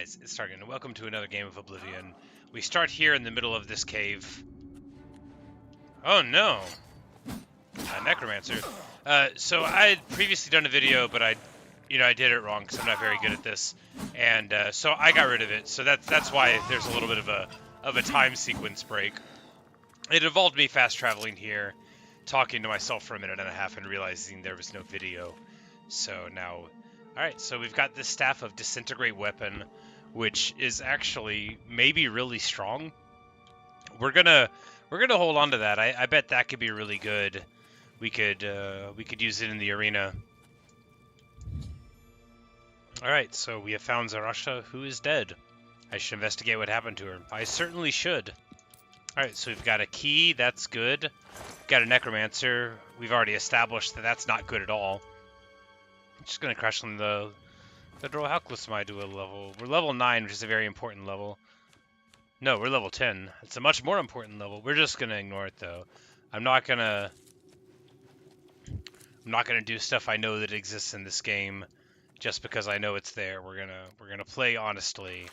guys, it's Target, and welcome to another game of Oblivion. We start here in the middle of this cave. Oh no! A Necromancer. So I had previously done a video, but I did it wrong because I'm not very good at this, and so I got rid of it. So that's why there's a little bit of a time sequence break. It involved me fast traveling here, talking to myself for a minute and a half, and realizing there was no video. So now. Alright, so we've got this Staff of Disintegrate Weapon, which is actually maybe really strong. We're gonna hold on to that. I bet that could be really good. We could use it in the arena. Alright, so we have found Zarasha, who is dead. I should investigate what happened to her. I certainly should. Alright, so we've got a key, that's good. Got a Necromancer. We've already established that that's not good at all. I'm just going to crash on the draw. How close am I to a level? We're level 9, which is a very important level. No, we're level 10. It's a much more important level. We're just going to ignore it, though. I'm not going to do stuff I know that exists in this game just because I know it's there. We're going to play honestly.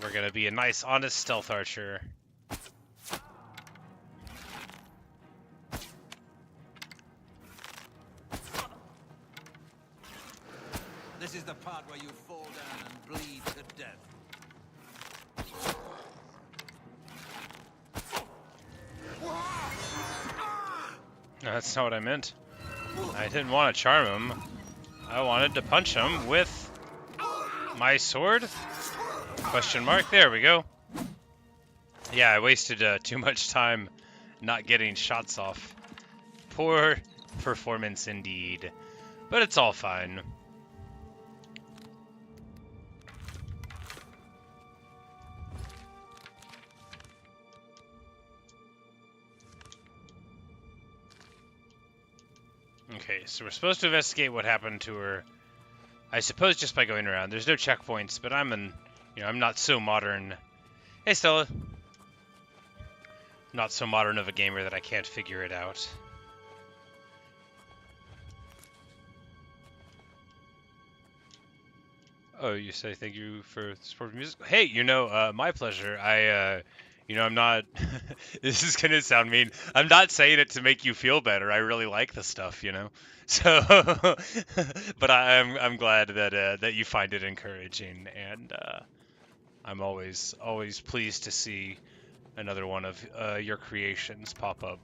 We're going to be a nice, honest stealth archer. This is the part where you fall down and bleed to death. No, that's not what I meant. I didn't want to charm him. I wanted to punch him with my sword? Question mark. There we go. Yeah, I wasted too much time not getting shots off. Poor performance indeed. But it's all fine. Okay, so we're supposed to investigate what happened to her. I suppose just by going around. There's no checkpoints, but I'm not so modern. Hey, Stella. Not so modern of a gamer that I can't figure it out. Oh, you say thank you for supporting music? Hey, my pleasure. I'm not, this is going to sound mean. I'm not saying it to make you feel better. I really like the stuff, So, but I'm glad that you find it encouraging, and I'm always pleased to see another one of your creations pop up.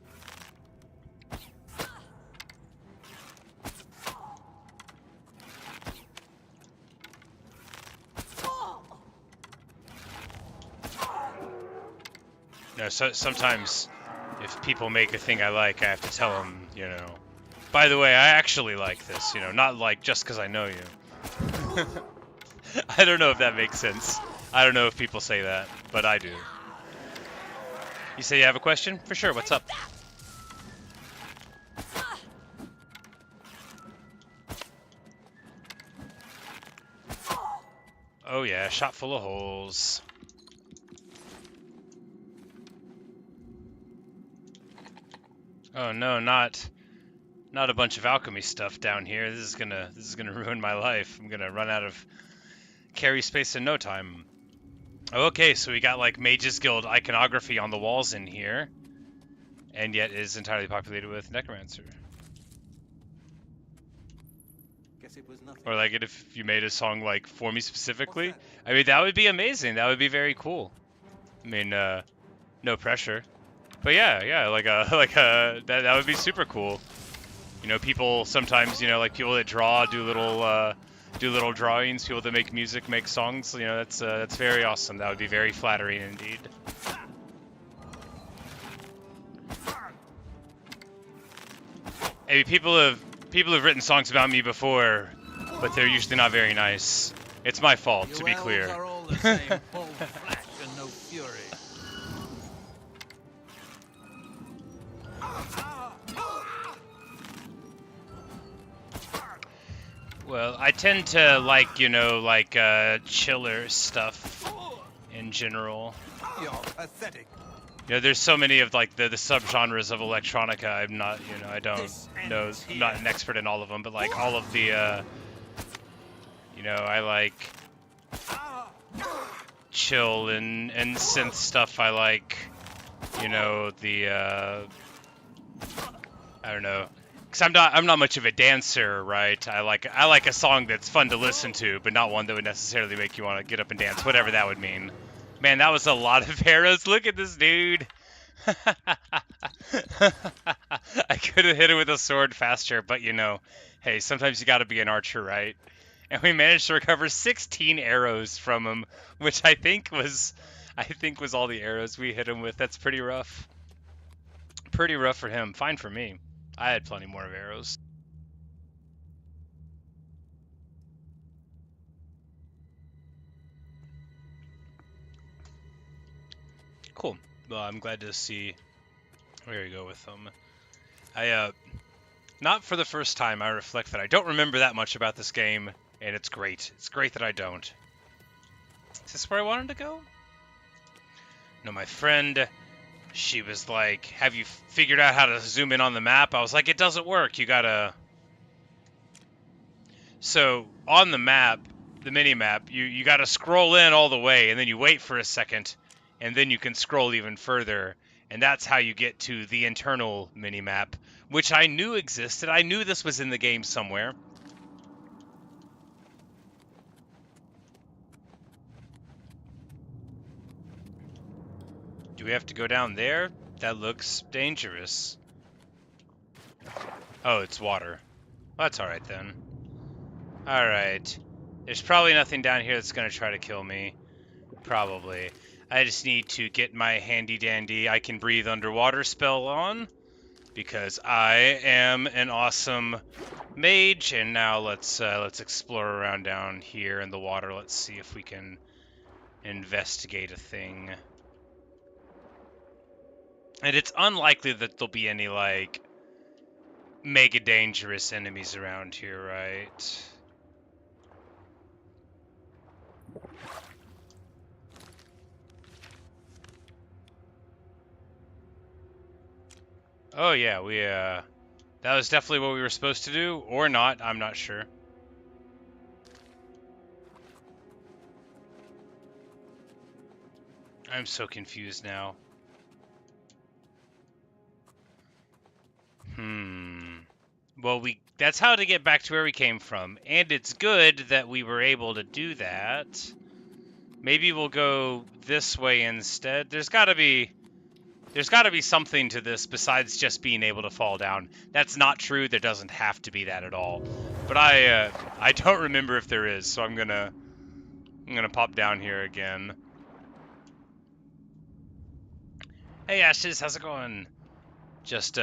No, so sometimes if people make a thing I like, I have to tell them, by the way, I actually like this, not like just because I know you. I don't know if that makes sense. I don't know if people say that, but I do. You say you have a question? For sure, what's up? Oh yeah, shot full of holes. Oh no, not a bunch of alchemy stuff down here. This is gonna ruin my life. I'm gonna run out of carry space in no time. Okay, so we got like Mage's Guild iconography on the walls in here, and yet it is entirely populated with Necromancer. Guess it was nothing. Or like it if you made a song like for me specifically. I mean, that would be amazing. That would be very cool. I mean, no pressure. But yeah, that would be super cool. People sometimes, like people that draw do little drawings. People that make music, make songs. That's very awesome. That would be very flattering indeed. Hey, people have written songs about me before, but they're usually not very nice. It's my fault, to be clear. Are all the same, full flesh and no fury. Well, I tend to like, chiller stuff in general. You're pathetic. There's so many of like the subgenres of electronica. I'm not, I don't know, I'm not an expert in all of them, but like all of the, I like chill and synth stuff. I like, you know, the I don't know, because I'm not much of a dancer, right? I like a song that's fun to listen to, but not one that would necessarily make you want to get up and dance, whatever that would mean. Man, that was a lot of arrows. Look at this dude. I could have hit it with a sword faster, but you know, hey, sometimes you got to be an archer, right? And we managed to recover 16 arrows from him, which I think was all the arrows we hit him with. That's pretty rough. Pretty rough for him. Fine for me. I had plenty more of arrows. Cool. Well, I'm glad to see where you go with them. Not for the first time, I reflect that I don't remember that much about this game, and it's great. It's great that I don't. Is this where I wanted to go? No, my friend, she was like, have you figured out how to zoom in on the map? I was like, it doesn't work. You gotta... So, on the map, the mini-map, you gotta scroll in all the way, and then you wait for a second, and then you can scroll even further. And that's how you get to the internal mini-map, which I knew existed. I knew this was in the game somewhere. Do we have to go down there? That looks dangerous. Oh, it's water. Well, that's alright then. Alright. There's probably nothing down here that's going to try to kill me. Probably. I just need to get my handy-dandy I can breathe underwater spell on, because I am an awesome mage. And now let's explore around down here in the water. Let's see if we can investigate a thing. And it's unlikely that there'll be any, like, mega dangerous enemies around here, right? Oh yeah, that was definitely what we were supposed to do, or not, I'm not sure. I'm so confused now. Well, that's how to get back to where we came from, and it's good that we were able to do that. Maybe we'll go this way instead. There's gotta be something to this besides just being able to fall down. That's not true. There doesn't have to be that at all. But I don't remember if there is, so I'm gonna pop down here again. Hey Ashes, how's it going? Just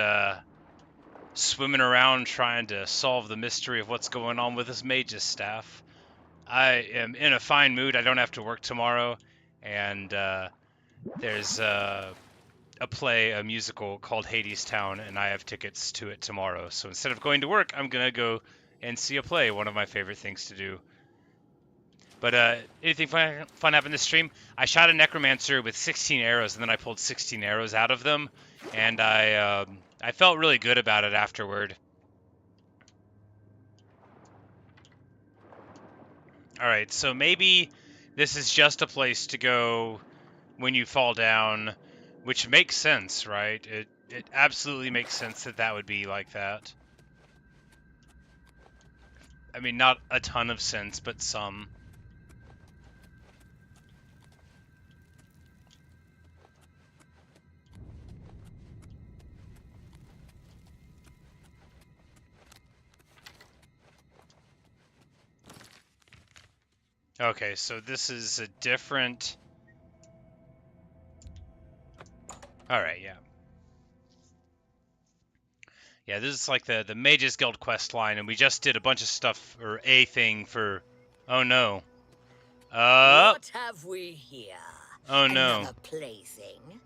swimming around trying to solve the mystery of what's going on with this mage's staff. I am in a fine mood. I don't have to work tomorrow, and there's a musical called Hades Town, and I have tickets to it tomorrow. So instead of going to work, I'm gonna go and see a play. One of my favorite things to do. But anything fun happened this stream? I shot a Necromancer with 16 arrows, and then I pulled 16 arrows out of them, and I felt really good about it afterward. Alright, so maybe this is just a place to go when you fall down, which makes sense, right? It absolutely makes sense that that would be like that. I mean, not a ton of sense, but some. Okay, so this is a different... Alright, yeah. Yeah, this is like the Mages Guild quest line, and we just did a bunch of stuff, or a thing for... Oh no. What have we here? Oh no. Another plaything?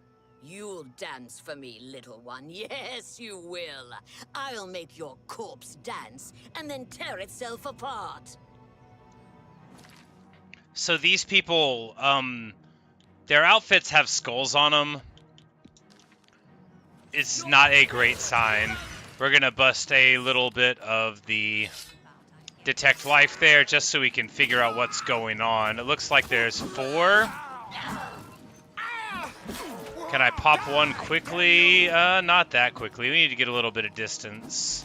You'll dance for me, little one. Yes, you will. I'll make your corpse dance, and then tear itself apart. So these people, their outfits have skulls on them. It's not a great sign. We're gonna bust a little bit of the detect life there just so we can figure out what's going on. It looks like there's 4 Can I pop one quickly? Not that quickly. We need to get a little bit of distance.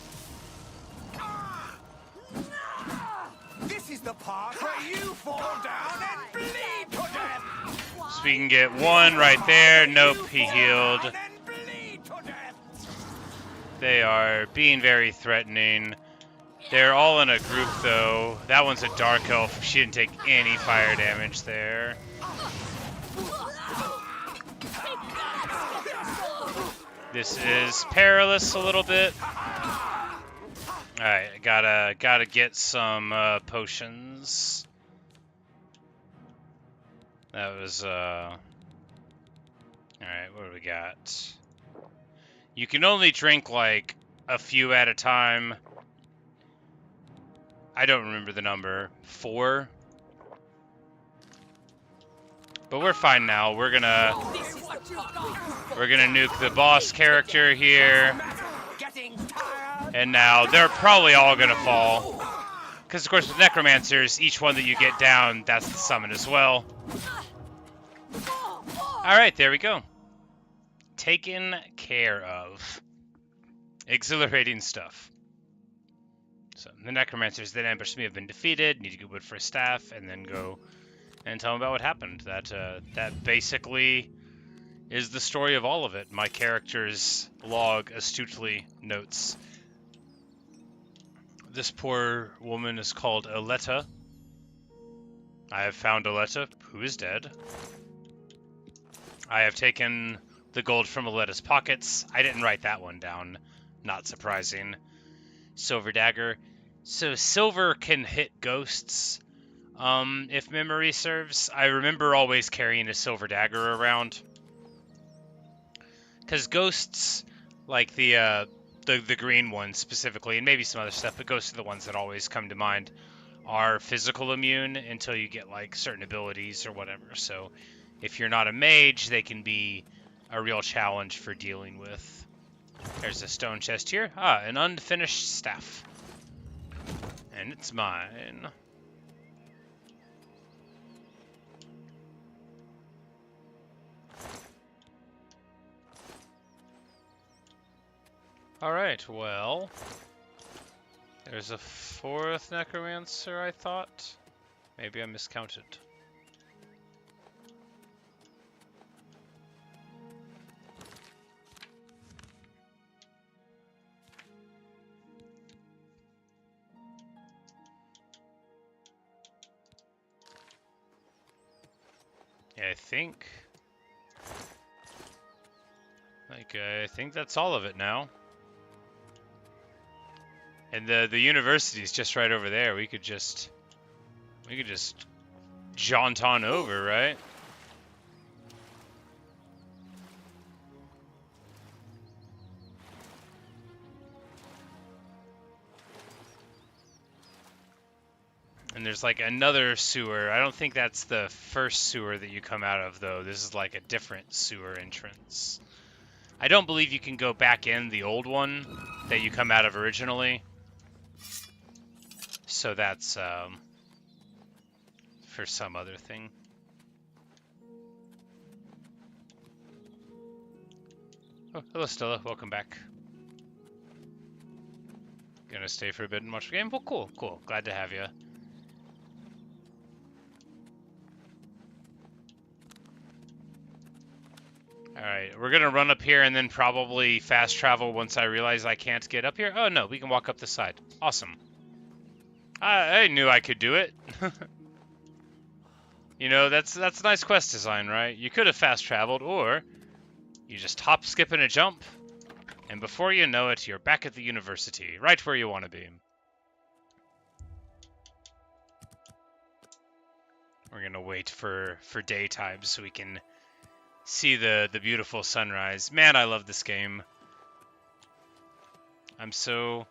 This is the part where you fall down and bleed to death. So we can get one right there. Nope, he healed. And then bleed to death. They are being very threatening. They're all in a group, though. That one's a dark elf. She didn't take any fire damage there. This is perilous a little bit. Alright, gotta get some potions. That was alright, what do we got? You can only drink like a few at a time. I don't remember the number. 4? But we're fine now. We're gonna nuke the boss character here. And now they're probably all gonna fall. Because of course with Necromancers, each one that you get down, that's the summon as well. Alright, there we go. Taken care of. Exhilarating stuff. So the Necromancers that ambushed me have been defeated. Need to get wood for a staff, and then go and tell them about what happened. That basically is the story of all of it. My character's log astutely notes. This poor woman is called Aletta. I have found Aletta, who is dead. I have taken the gold from Aletta's pockets. I didn't write that one down. Not surprising. Silver dagger. So silver can hit ghosts, if memory serves. I remember always carrying a silver dagger around. Because ghosts, like the green ones specifically, and maybe some other stuff, but ghosts are the ones that always come to mind, are physical immune until you get like certain abilities or whatever. So if you're not a mage, they can be a real challenge for dealing with. There's a stone chest here. Ah, an unfinished staff. And it's mine. Alright, well, there's a 4th Necromancer, I thought. Maybe I miscounted. Yeah, I think that's all of it now. And the university's just right over there. We could just jaunt on over, right? And there's like another sewer. I don't think that's the first sewer that you come out of, though. This is like a different sewer entrance. I don't believe you can go back in the old one that you come out of originally. So that's for some other thing. Oh, hello Stella, welcome back. Gonna stay for a bit and watch the game? Well, cool. Glad to have you. Alright, we're gonna run up here and then probably fast travel once I realize I can't get up here. Oh no, we can walk up the side. Awesome. I knew I could do it. You know, that's a nice quest design, right? You could have fast traveled, or you just hop, skip, and a jump, and before you know it, you're back at the university, right where you want to be. We're gonna wait for daytime so we can see the beautiful sunrise. Man, I love this game. I'm so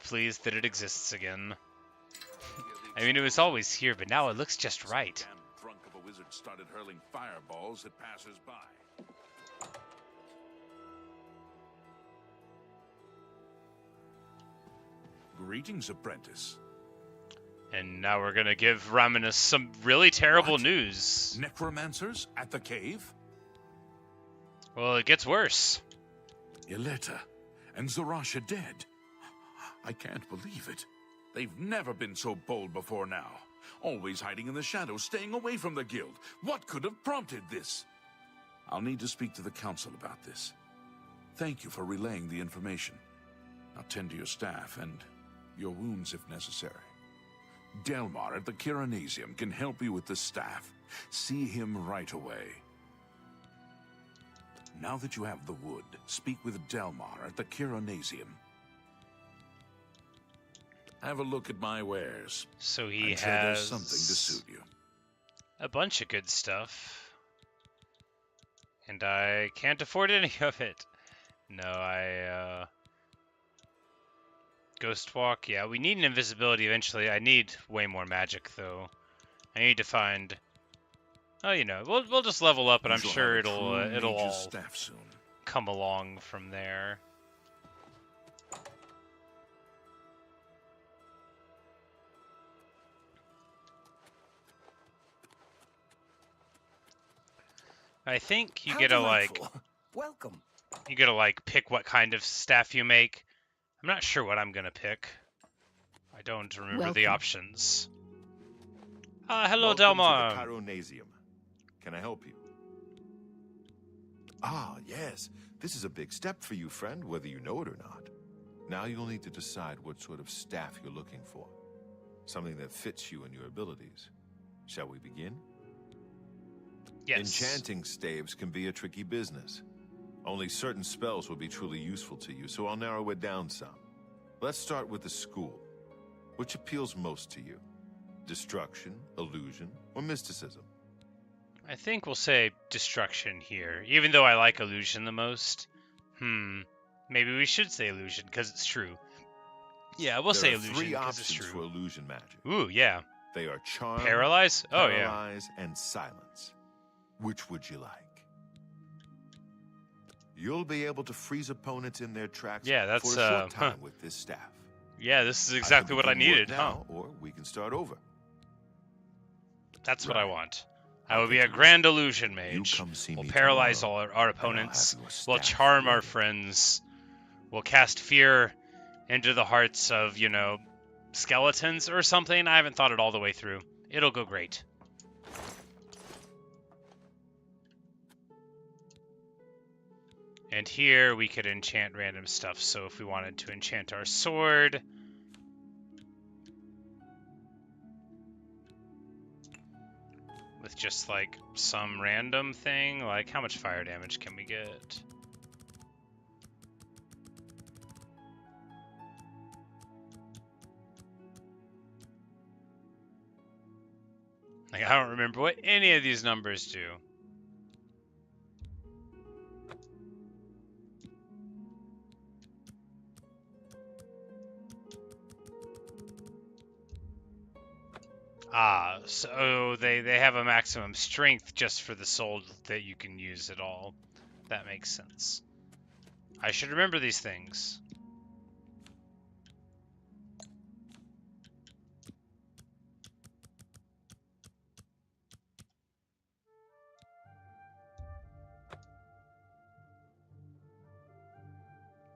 pleased that it exists again. I mean, it was always here, but now it looks just right. Damn drunk of a wizard started hurling fireballs at passers-by. Greetings, Apprentice. And now we're gonna give Raminus some really terrible What? news. Necromancers at the cave? Well, it gets worse. Yeleta and Zarasha dead. I can't believe it. They've never been so bold before now. Always hiding in the shadows, staying away from the guild. What could have prompted this? I'll need to speak to the council about this. Thank you for relaying the information. Now tend to your staff and your wounds if necessary. Delmar at the Kiranasium can help you with the staff. See him right away. Now that you have the wood, speak with Delmar at the Kiranasium. Have a look at my wares. So he I'm sure has there's something to suit you. a bunch of good stuff. And I can't afford any of it. No, Ghost Walk, yeah, we need an invisibility eventually. I need way more magic, though. I need to find... Oh, you know, we'll just level up, and I'm sure it'll all staff soon. come along from there. I think you How get to, like... delightful. Welcome. You gotta, like, pick what kind of staff you make. I'm not sure what I'm gonna pick. I don't remember the options. Hello, Welcome Delmar. to the Chironasium. Can I help you? Ah, yes. This is a big step for you, friend, whether you know it or not. Now you'll need to decide what sort of staff you're looking for. Something that fits you and your abilities. Shall we begin? Yes. Enchanting staves can be a tricky business. Only certain spells will be truly useful to you, so I'll narrow it down some. Let's start with the school. Which appeals most to you? Destruction, illusion, or mysticism? I think we'll say destruction here, even though I like illusion the most. Maybe we should say illusion, because it's true. Yeah, we'll say illusion, three because it's options for true. illusion magic. Ooh, yeah. They are charm, Paralyze? Oh, yeah. paralyze, and silence. Which would you like? You'll be able to freeze opponents in their tracks Yeah, that's, for a short time with this staff. Yeah, this is exactly what I needed, now, or we can start over. That's what I Right. want. I I'll will be get a to grand illusion You mage. come see We'll me paralyze tomorrow, all our and I'll opponents. have you a We'll staff charm our ready. friends. We'll cast fear into the hearts of, you know, skeletons or something. I haven't thought it all the way through. It'll go great. And here we could enchant random stuff. So if we wanted to enchant our sword... with just, like, some random thing, like, how much fire damage can we get? Like, I don't remember what any of these numbers do. Ah, so they have a maximum strength just for the soul that you can use at all. That makes sense. I should remember these things.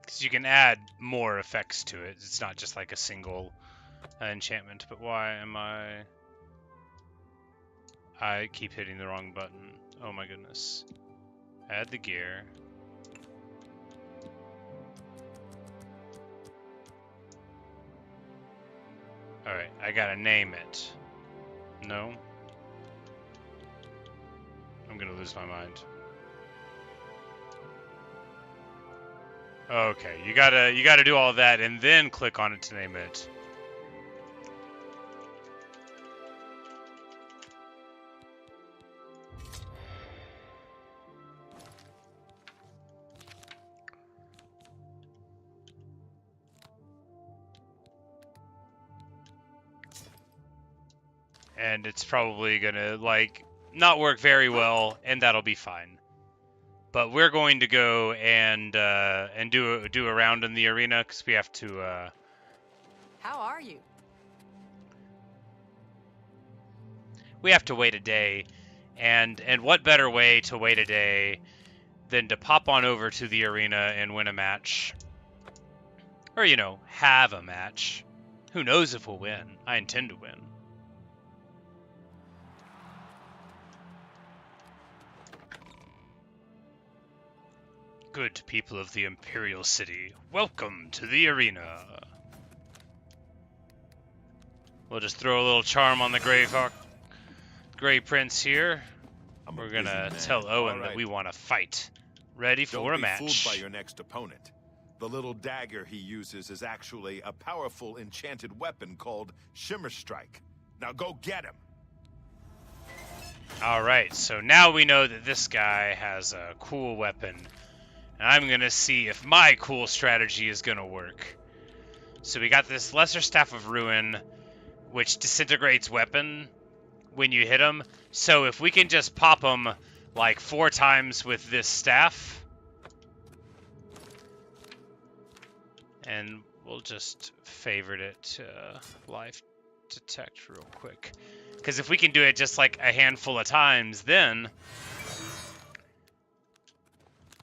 Because you can add more effects to it. It's not just like a single enchantment. But why am I keep hitting the wrong button. Oh my goodness. Add the gear. Alright, I gotta name it. No? I'm gonna lose my mind. Okay, you gotta do all that and then click on it to name it. And it's probably gonna, like, not work very well, and that'll be fine. But we're going to go and do a round in the arena, because we have to, How are you? we have to wait a day. And what better way to wait a day than to pop on over to the arena and win a match? Or, you know, have a match. Who knows if we'll win? I intend to win. Good people of the Imperial City, welcome to the arena. We'll just throw a little charm on the Grey Prince here. We're gonna tell Owen that we want to fight. Ready for a match. Don't be fooled by your next opponent. The little dagger he uses is actually a powerful enchanted weapon called Shimmer Strike. Now go get him. Alright, so now we know that this guy has a cool weapon. And I'm gonna see if my cool strategy is gonna work. So we got this Lesser Staff of Ruin, which disintegrates weapon when you hit him. So if we can just pop him like 4 times with this staff, and we'll just favorite it to life detect real quick. Because if we can do it just like a handful of times, then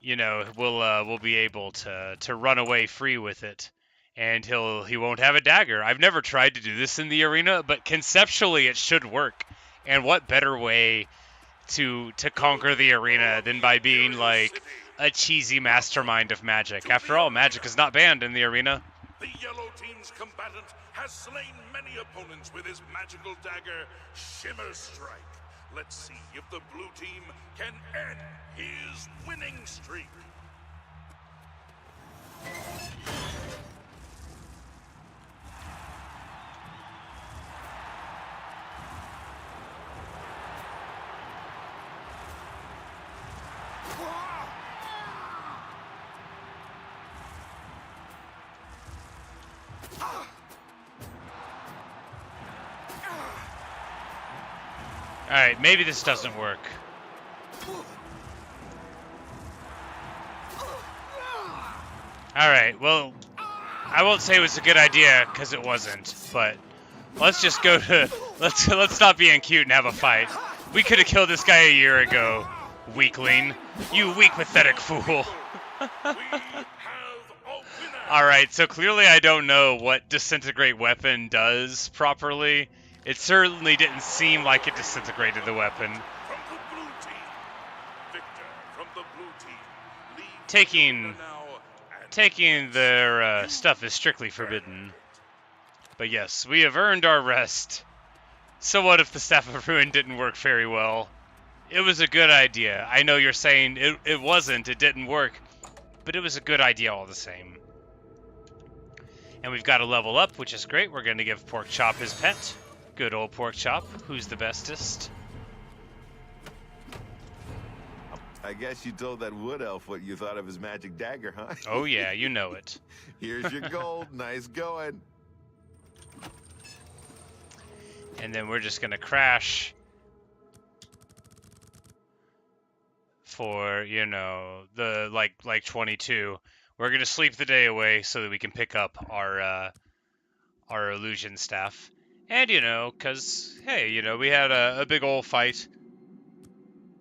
you know we'll be able to run away free with it, and he won't have a dagger. I've never tried to do this in the arena, but conceptually it should work. And what better way to conquer the arena than by being like a cheesy mastermind of magic? After all, magic is not banned in the arena. The yellow team's combatant has slain many opponents with his magical dagger, Shimmer Strike. Let's see if the blue team can end his winning streak. Alright, maybe this doesn't work. Alright, well, I won't say it was a good idea, because it wasn't, but let's just go to... Let's stop being cute and have a fight. We could have killed this guy a year ago, weakling. You weak, pathetic fool. Alright, so clearly I don't know what Disintegrate Weapon does properly. It certainly didn't seem like it disintegrated the weapon. From the blue team, Victor from the blue team. Taking their stuff is strictly forbidden. But yes, we have earned our rest. So what if the Staff of Ruin didn't work very well? It was a good idea. I know you're saying it didn't work, but it was a good idea all the same. And we've got a level up, which is great. We're going to give Pork Chop his pet. Good old Pork Chop, who's the bestest. I guess you told that wood elf what you thought of his magic dagger, huh? Oh yeah, you know it. Here's your gold. Nice going. And then we're just gonna crash for, you know, the like 22. We're gonna sleep the day away so that we can pick up our illusion staff. And, you know, because, hey, you know, we had a big old fight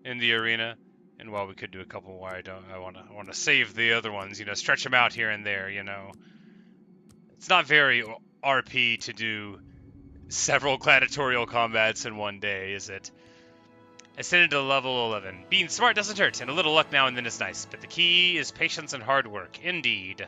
in the arena. And while we could do a couple more, I want to save the other ones, you know, stretch them out here and there, you know. It's not very RP to do several gladiatorial combats in one day, is it? Ascended to level 11. Being smart doesn't hurt, and a little luck now and then is nice. But the key is patience and hard work, indeed.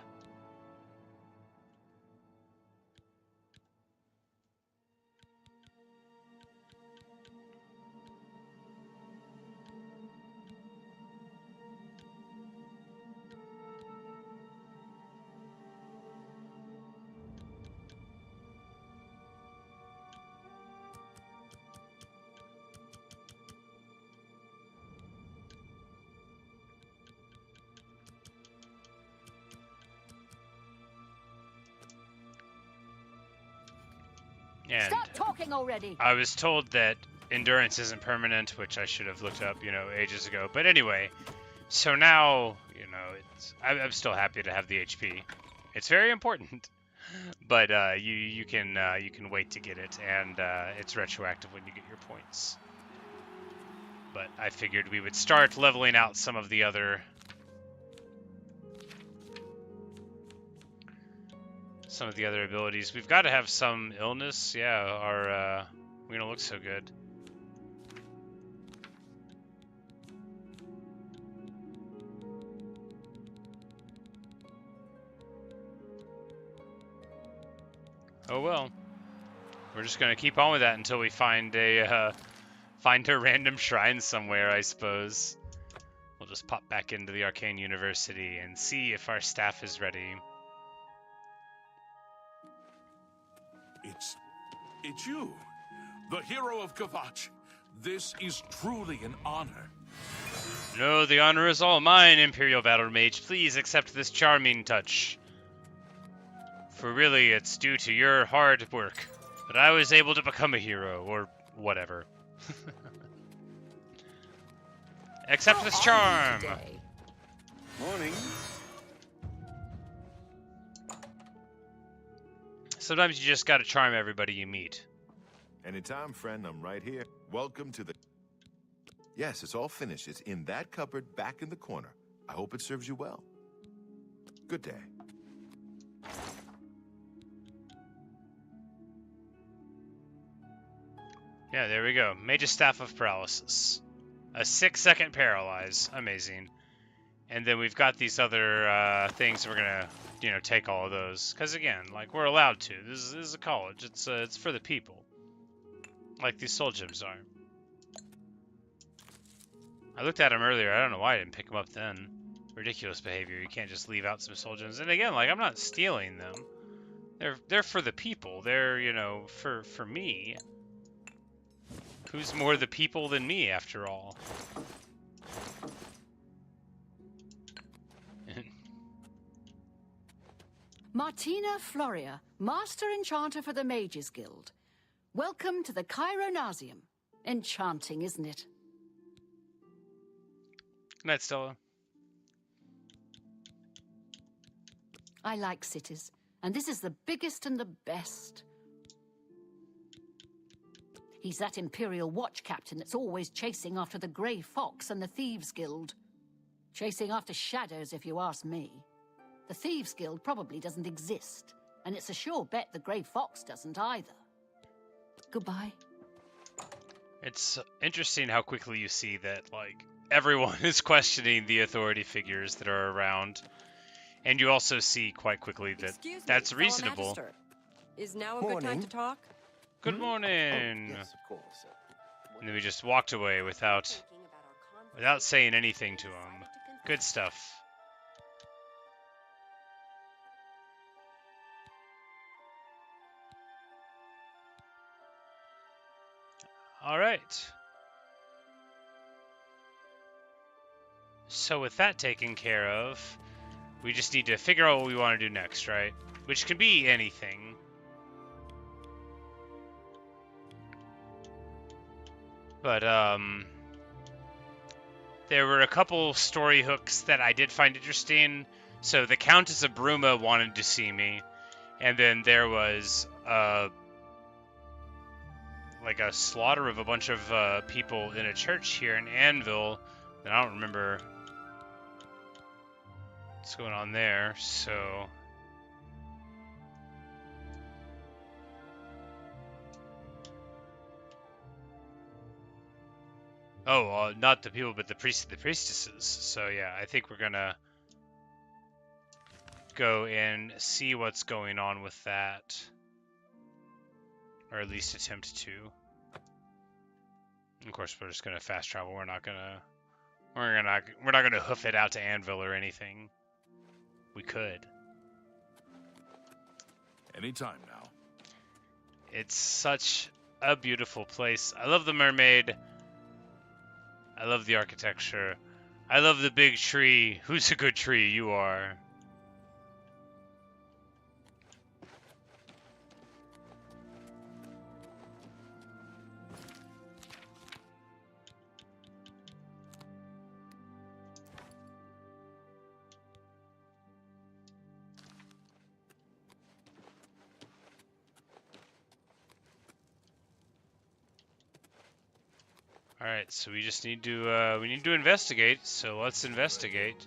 And stop talking already. I was told that endurance isn't permanent, which I should have looked up, you know, ages ago. But anyway, so now, you know, I'm still happy to have the HP. It's very important. but you can wait to get it, and it's retroactive when you get your points. But I figured we would start leveling out some of the other abilities. We've got to have some illness. Yeah, we don't look so good. Oh well. We're just gonna keep on with that until we find a random shrine somewhere, I suppose. We'll just pop back into the Arcane University and see if our staff is ready. It's you, the hero of Kvatch. This is truly an honor. No, the honor is all mine, Imperial Battle Mage. Please accept this charming touch. For really, it's due to your hard work that I was able to become a hero, or whatever. Accept this charm! Morning. Sometimes you just gotta charm everybody you meet. Anytime, friend, I'm right here. Welcome to the... Yes, it's all finished. It's in that cupboard back in the corner. I hope it serves you well. Good day. Yeah, there we go. Mage's Staff of Paralysis. A 6-second Paralyze. Amazing. And then we've got these other things. We're gonna, take all of those. Because again, like, we're allowed to. This is a college. It's for the people. Like these soul gems are. I looked at them earlier. I don't know why I didn't pick them up then. Ridiculous behavior. You can't just leave out some soul gems. And again, like, I'm not stealing them. They're for the people. They're, for me. Who's more the people than me, after all? Martina Floria, Master Enchanter for the Mages Guild. Welcome to the Chironasium. Enchanting, isn't it? Good night, Stella. I like cities, and this is the biggest and the best. He's that Imperial Watch captain that's always chasing after the Grey Fox and the Thieves Guild. Chasing after shadows, if you ask me. The Thieves Guild probably doesn't exist, and it's a sure bet the Grey Fox doesn't either. Goodbye. It's interesting how quickly you see that, like, everyone is questioning the authority figures that are around. And you also see quite quickly that that's reasonable. Is now a good time to talk? Good morning. Oh, yes, of course. And then we just walked away without saying anything to him. Good stuff. All right. So with that taken care of, we just need to figure out what we want to do next, right? Which can be anything. But, there were a couple story hooks that I did find interesting. So the Countess of Bruma wanted to see me. And then there was, like a slaughter of a bunch of people in a church here in Anvil. And I don't remember what's going on there, so... Oh, not the people, but the priests and the priestesses. So yeah, I think we're gonna go and see what's going on with that. Or at least attempt to. Of course, we're just gonna fast travel. We're not gonna hoof it out to Anvil or anything. We could. Anytime now. It's such a beautiful place. I love the mermaid. I love the architecture. I love the big tree. Who's a good tree? You are. All right, so we just need to investigate. So let's investigate.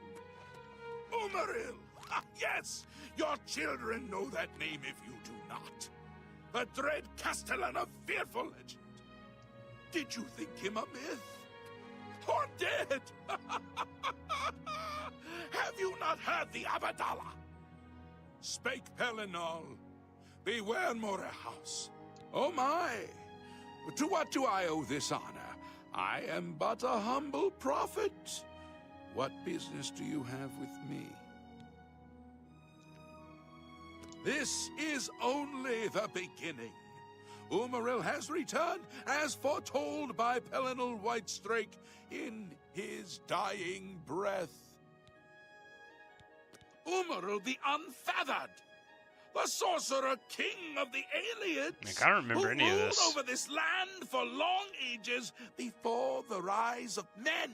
Umaril! Ah, yes! Your children know that name if you do not. The dread Castellan of fearful legend. Did you think him a myth? Or dead? Have you not heard the Abadala? Spake Pelinal. Beware More House. Oh my! To what do I owe this honor? I am but a humble prophet. What business do you have with me? This is only the beginning. Umaril has returned as foretold by Pelinal Whitestrake in his dying breath. Umaril the Unfeathered, the sorcerer king of the Aliens, I don't remember any of this. Who ruled over this land for long ages before the rise of men.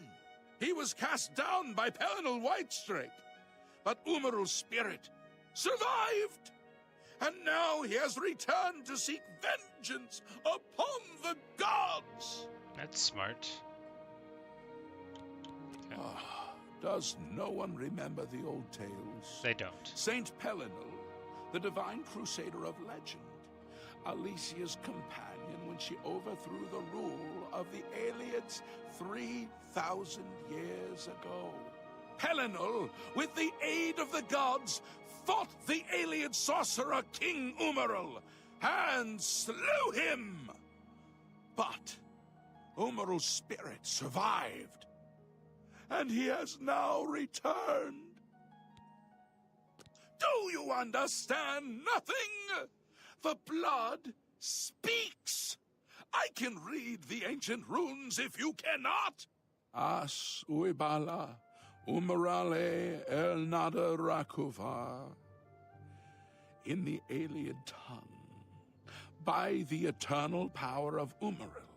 He was cast down by Pelinal Whitestrake, but Umaril's spirit survived. And now he has returned to seek vengeance upon the gods. That's smart. Okay. Does no one remember the old tales? They don't. Saint Pelinal, the divine crusader of legend, Alicia's companion when she overthrew the rule of the Aliens 3,000 years ago. Pelinal, with the aid of the gods, fought the alien sorcerer King Umaril and slew him. But Umaril's spirit survived, and he has now returned. Do you understand nothing? The blood speaks. I can read the ancient runes if you cannot. As uibala. Umarale el nada rakuva. In the alien tongue, by the eternal power of Umaril,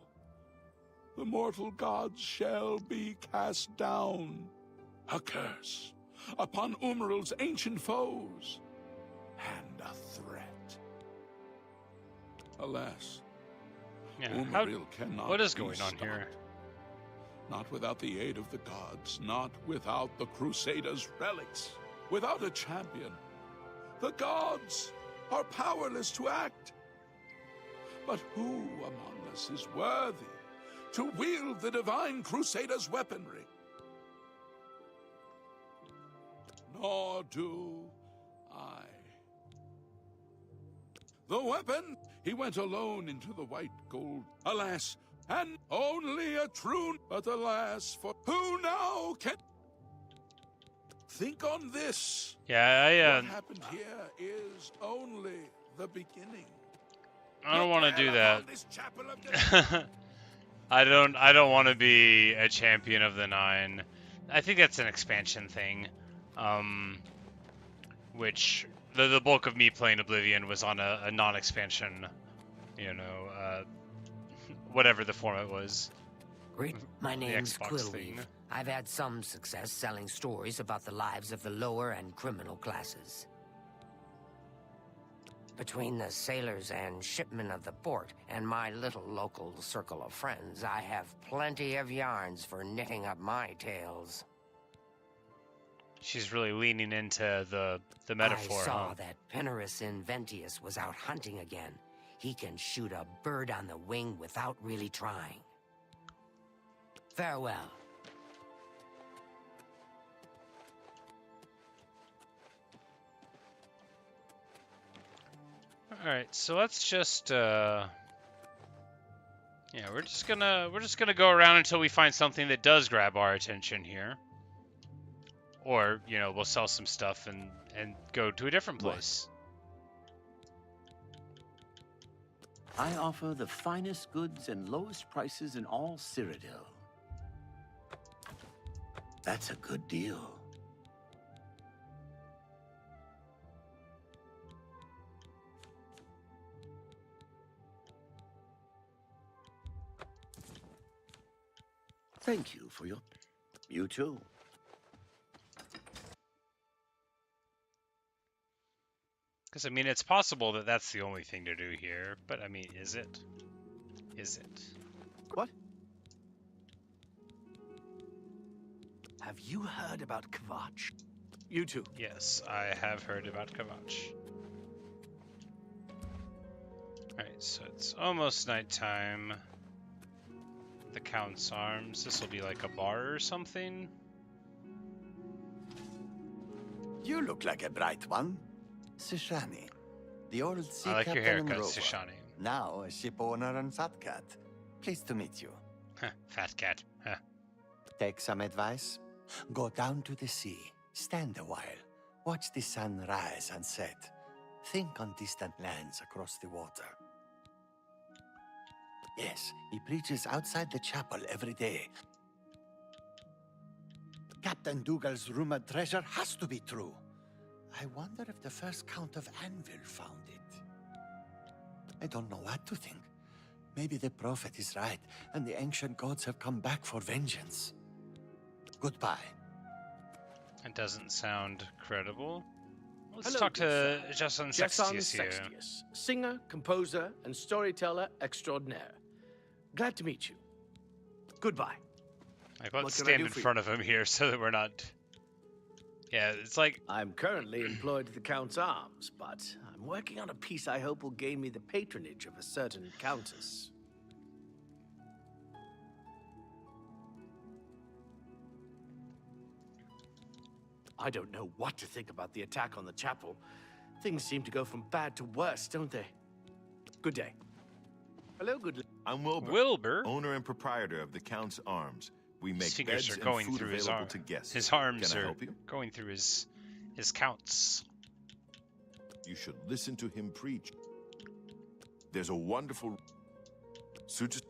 the mortal gods shall be cast down. A curse upon Umaril's ancient foes, and a threat. Alas, Yeah. Umaril cannot What is be going on stopped. here? Not without the aid of the gods, not without the Crusaders' relics, without a champion. The gods are powerless to act. But who among us is worthy to wield the divine Crusaders' weaponry? Nor do I. The weapon, he went alone into the white gold. Alas, and only a true, but alas, for who now can think on this? Yeah, What happened here is only the beginning. I don't want to do that. Upon this chapel of the- I don't want to be a champion of the Nine. I think that's an expansion thing. Which the bulk of me playing Oblivion was on a non-expansion, whatever the format was. Great. My The name's Xbox Quillweave. thing. I've had some success selling stories about the lives of the lower and criminal classes. Between the sailors and shipmen of the port and my little local circle of friends, I have plenty of yarns for knitting up my tales. She's really leaning into the metaphor, I saw huh? that Benirus Inventius was out hunting again. He can shoot a bird on the wing without really trying. Farewell. All right, so let's just we're just gonna go around until we find something that does grab our attention here. Or, we'll sell some stuff and go to a different place. I offer the finest goods and lowest prices in all Cyrodiil. That's a good deal. Thank you for your... You too. Because, it's possible that that's the only thing to do here. But, is it? Is it? What? Have you heard about Kvatch? You too. Yes, I have heard about Kvatch. Alright, so it's almost nighttime. The Count's Arms. This will be like a bar or something. You look like a bright one. Sishani, the old sea I like your captain and haircut, rover. Sishani. Now a ship owner and fat cat. Pleased to meet you. Huh, fat cat. Huh. Take some advice. Go down to the sea. Stand a while. Watch the sun rise and set. Think on distant lands across the water. Yes, he preaches outside the chapel every day. Captain Dougal's rumored treasure has to be true. I wonder if the first Count of Anvil found it. I don't know what to think. Maybe the prophet is right, and the ancient gods have come back for vengeance. Goodbye. It doesn't sound credible. Let's Hello, talk good to Jason Jason Sextius here. Sextius, singer, composer, and storyteller extraordinaire. Glad to meet you. Goodbye. Like, What let's can I stand do in for you? front of him here so that we're not... Yeah, it's like... I'm currently employed at the Count's Arms, but I'm working on a piece I hope will gain me the patronage of a certain countess. I don't know what to think about the attack on the chapel. Things seem to go from bad to worse, don't they? Good day. Hello, good. I'm Wilbur, Wilbur? owner and proprietor of the Count's Arms. We make His fingers beds are going and food through his available arm. to guests. His arms Can I are help you? going through his counts. You should listen to him preach. There's a wonderful... So just...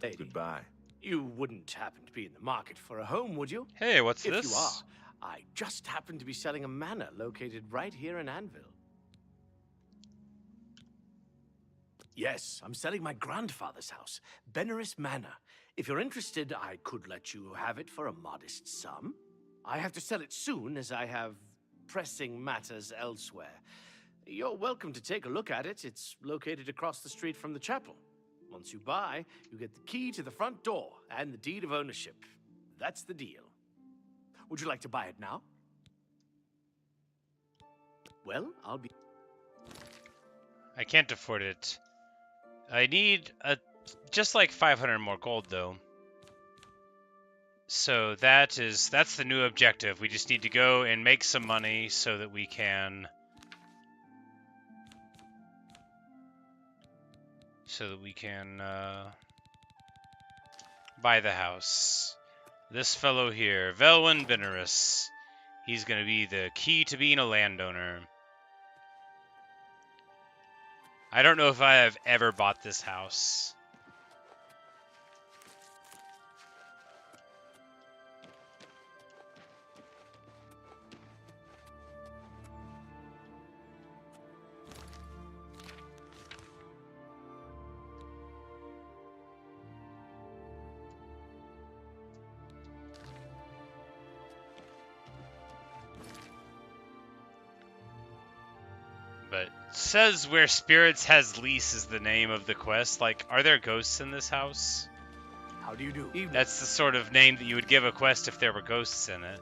Lady, Goodbye. you wouldn't happen to be in the market for a home, would you? Hey, what's If this? you are, I just happen to be selling a manor located right here in Anvil. Yes, I'm selling my grandfather's house, Benirus Manor. If you're interested, I could let you have it for a modest sum. I have to sell it soon, as I have pressing matters elsewhere. You're welcome to take a look at it. It's located across the street from the chapel. Once you buy, you get the key to the front door and the deed of ownership. That's the deal. Would you like to buy it now? Well, I'll be... I can't afford it. I need just like 500 more gold though. So that's the new objective. We just need to go and make some money so that we can buy the house. This fellow here, Velwyn Benirus. He's gonna be the key to being a landowner. I don't know if I have ever bought this house. But says where spirits has lease is the name of the quest. Like, are there ghosts in this house? How do you do? Evening. That's the sort of name that you would give a quest if there were ghosts in it.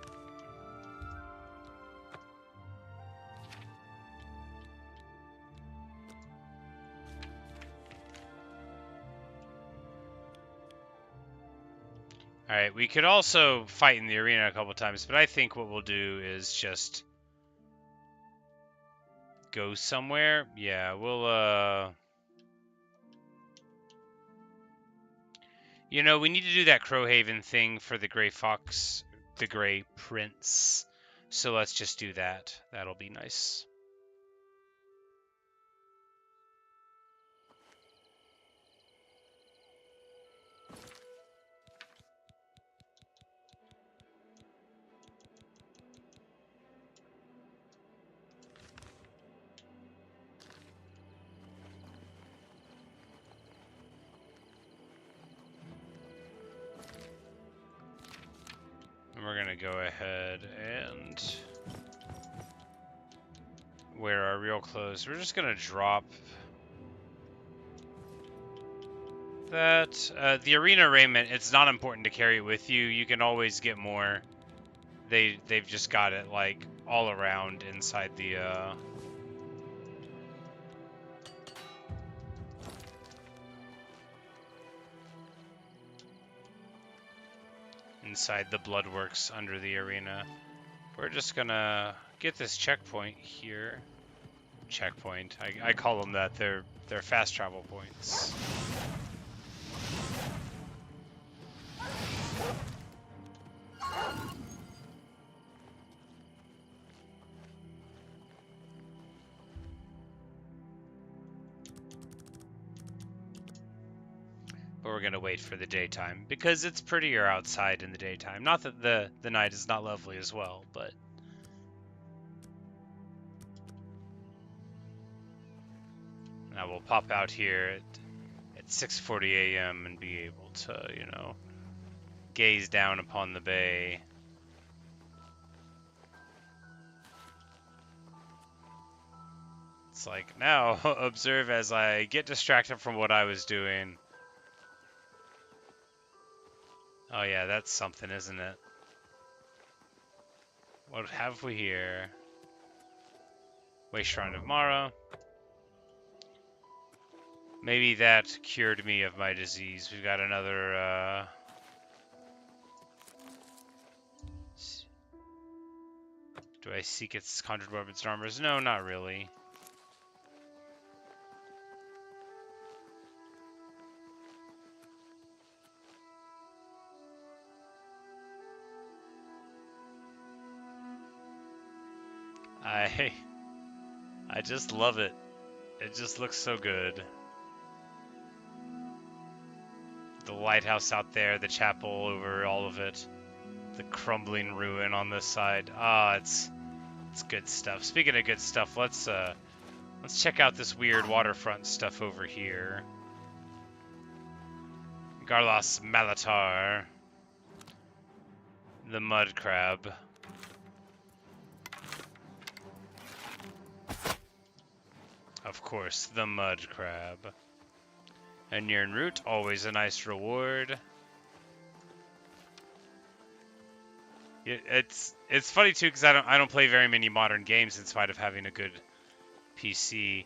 Alright, we could also fight in the arena a couple times, but I think what we'll do is just go somewhere. Yeah, we'll, you know, we need to do that Crowhaven thing for the Grey Fox, the Grey Prince. So let's just do that. That'll be nice. And we're gonna go ahead and wear our real clothes. We're just gonna drop that. The arena raiment, it's not important to carry it with you. You can always get more. They've just got it like all around inside the inside the Bloodworks under the arena. We're just gonna get this checkpoint here. Checkpoint. I call them that. They're fast travel points. But we're gonna wait for the daytime because it's prettier outside in the daytime. Not that the night is not lovely as well, but now we'll pop out here at 6:40 a.m. and be able to, you know, gaze down upon the bay. It's like, now observe as I get distracted from what I was doing. Oh yeah, that's something, isn't it? What have we here? Waste Shrine of Mara. Maybe that cured me of my disease. We've got another, do I seek its conjured weapons and armors? No, not really. I just love it. It just looks so good. The lighthouse out there, the chapel over all of it, the crumbling ruin on this side. Ah, it's good stuff. Speaking of good stuff, let's check out this weird waterfront stuff over here. Garlas Malatar, the mud crab. Of course, the mud crab. A Nirn root, always a nice reward. It's funny too because I don't play very many modern games in spite of having a good PC.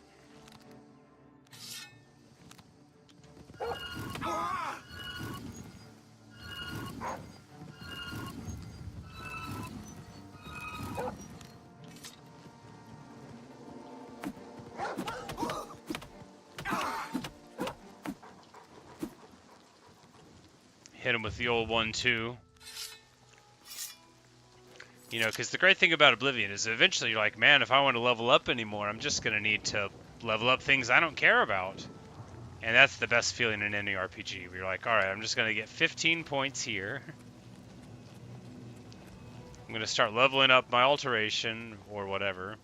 Hit him with the old 1-2. You know, because the great thing about Oblivion is eventually you're like, man, if I want to level up anymore, I'm just going to need to level up things I don't care about. And that's the best feeling in any RPG. Where you're like, alright, I'm just going to get 15 points here. I'm going to start leveling up my alteration or whatever.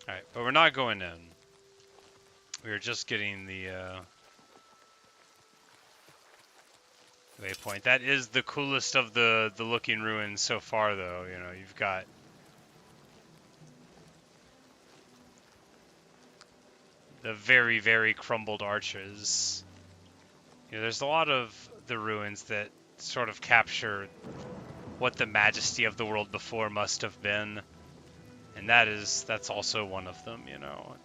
Alright, but we're not going in. We're just getting the waypoint. That is the coolest of the looking ruins so far, though. You know, you've got the very, very crumbled arches. You know, there's a lot of the ruins that sort of capture what the majesty of the world before must have been. And that's also one of them, you know.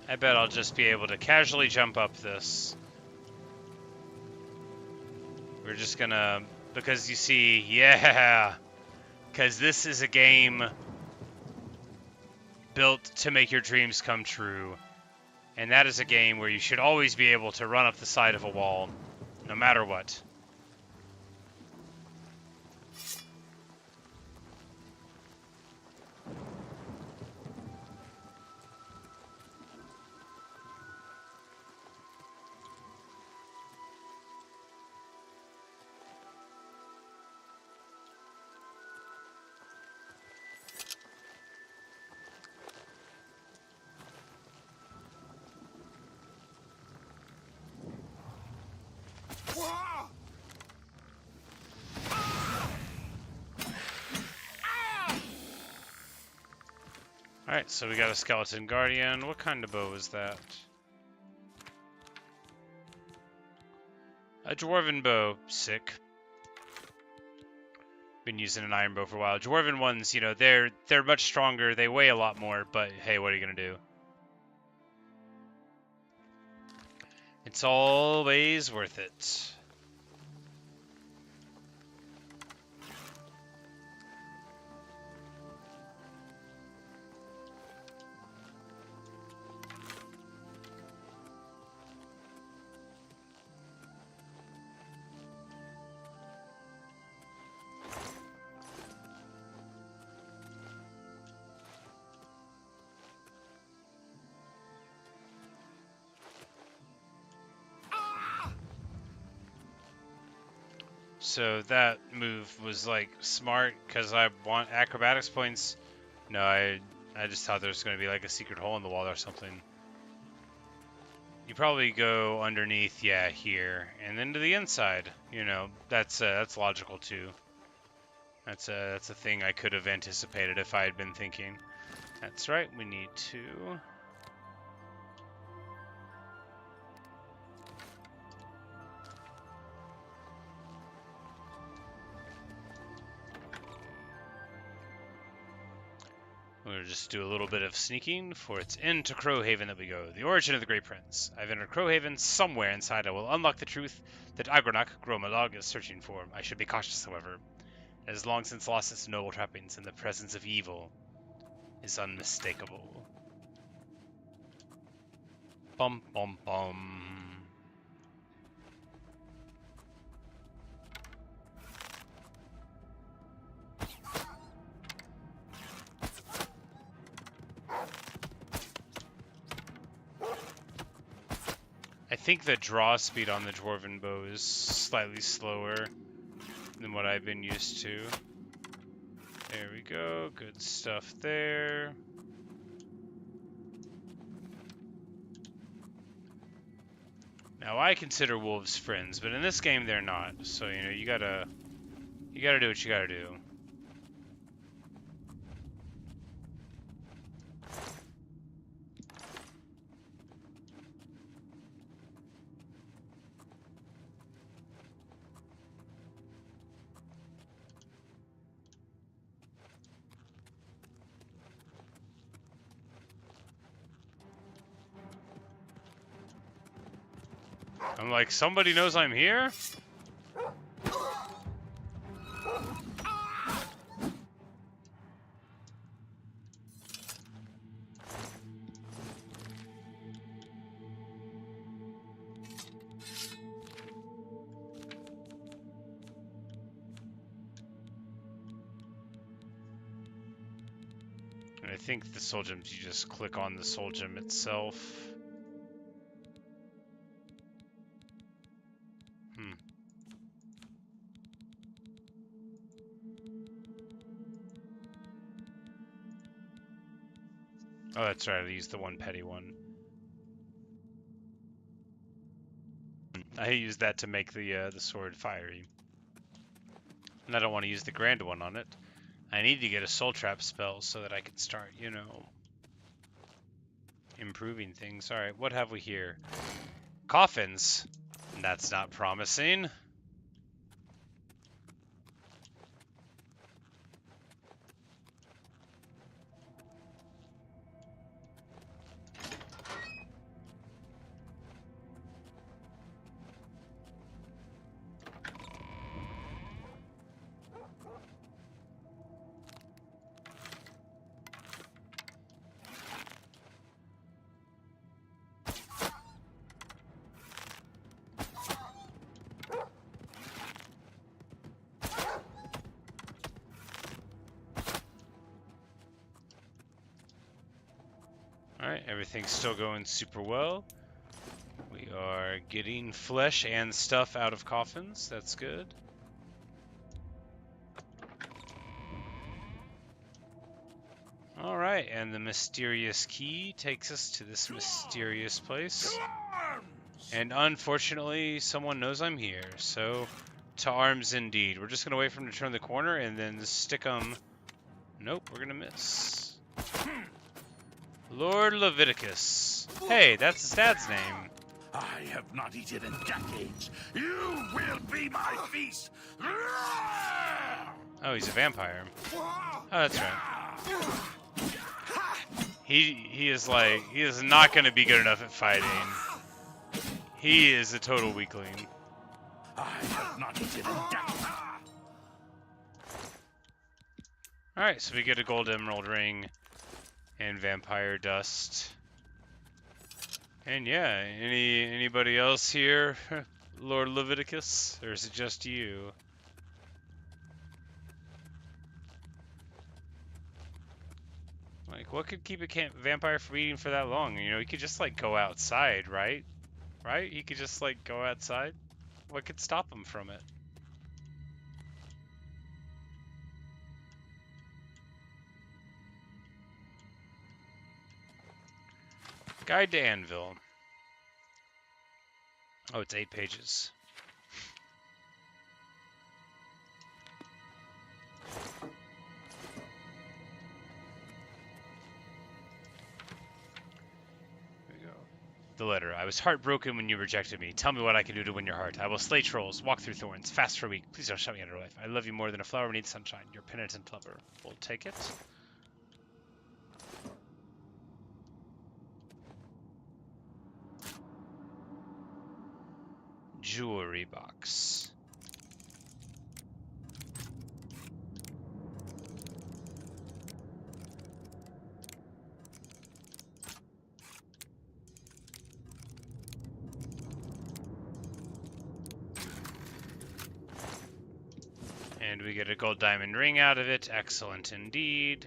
I bet I'll just be able to casually jump up this. We're just gonna, because you see, yeah, because this is a game built to make your dreams come true. And that is a game where you should always be able to run up the side of a wall, no matter what. Alright, so we got a skeleton guardian. What kind of bow is that? A dwarven bow. Sick. Been using an iron bow for a while. Dwarven ones, you know, they're much stronger. They weigh a lot more, but hey, what are you gonna do? It's always worth it. So that move was like smart because I want acrobatics points. No, I just thought there was going to be like a secret hole in the wall or something. You probably go underneath, yeah, here, and then to the inside. You know, that's logical too. That's a thing I could have anticipated if I had been thinking. That's right. We need to. We'll just do a little bit of sneaking, for it's into Crowhaven that we go. The origin of the Great Prince. I've entered Crowhaven. Somewhere inside I will unlock the truth that Agronach, Gromalog, is searching for. I should be cautious, however. It has long since lost its noble trappings, and the presence of evil is unmistakable. Bum bum bum. I think the draw speed on the Dwarven bow is slightly slower than what I've been used to. There we go, good stuff there. Now I consider wolves friends, but in this game they're not. So you know you gotta do what you gotta do. I'm like, somebody knows I'm here? And I think the soul gems, you just click on the soul gem itself. Oh, that's right, I used the one petty one. I used that to make the sword fiery. And I don't want to use the grand one on it. I need to get a soul trap spell so that I can start, you know, improving things. Alright, what have we here? Coffins. That's not promising. Alright, everything's still going super well. We are getting flesh and stuff out of coffins. That's good. Alright, and the mysterious key takes us to this mysterious place. And unfortunately, someone knows I'm here. So, to arms indeed. We're just going to wait for him to turn the corner and then stick him. Nope, we're going to miss. Lord Leviticus. Hey, that's his dad's name. I have not eaten in decades. You will be my feast. Oh, he's a vampire. Oh, that's right. He is not going to be good enough at fighting. He is a total weakling. I have not eaten in decades. Alright, so we get a gold emerald ring and vampire dust. And yeah, anybody else here, Lord Leviticus? Or is it just you? Like, what could keep a vampire from eating for that long? You know, he could just, like, go outside, right? Right? He could just, like, go outside? What could stop him from it? Guide to Anvil. Oh, it's 8 pages. Here we go. The letter. I was heartbroken when you rejected me. Tell me what I can do to win your heart. I will slay trolls, walk through thorns, fast for a week. Please don't shut me out of your life. I love you more than a flower beneath sunshine. Your penitent lover. We'll take it. Jewelry box. And we get a gold diamond ring out of it. Excellent indeed.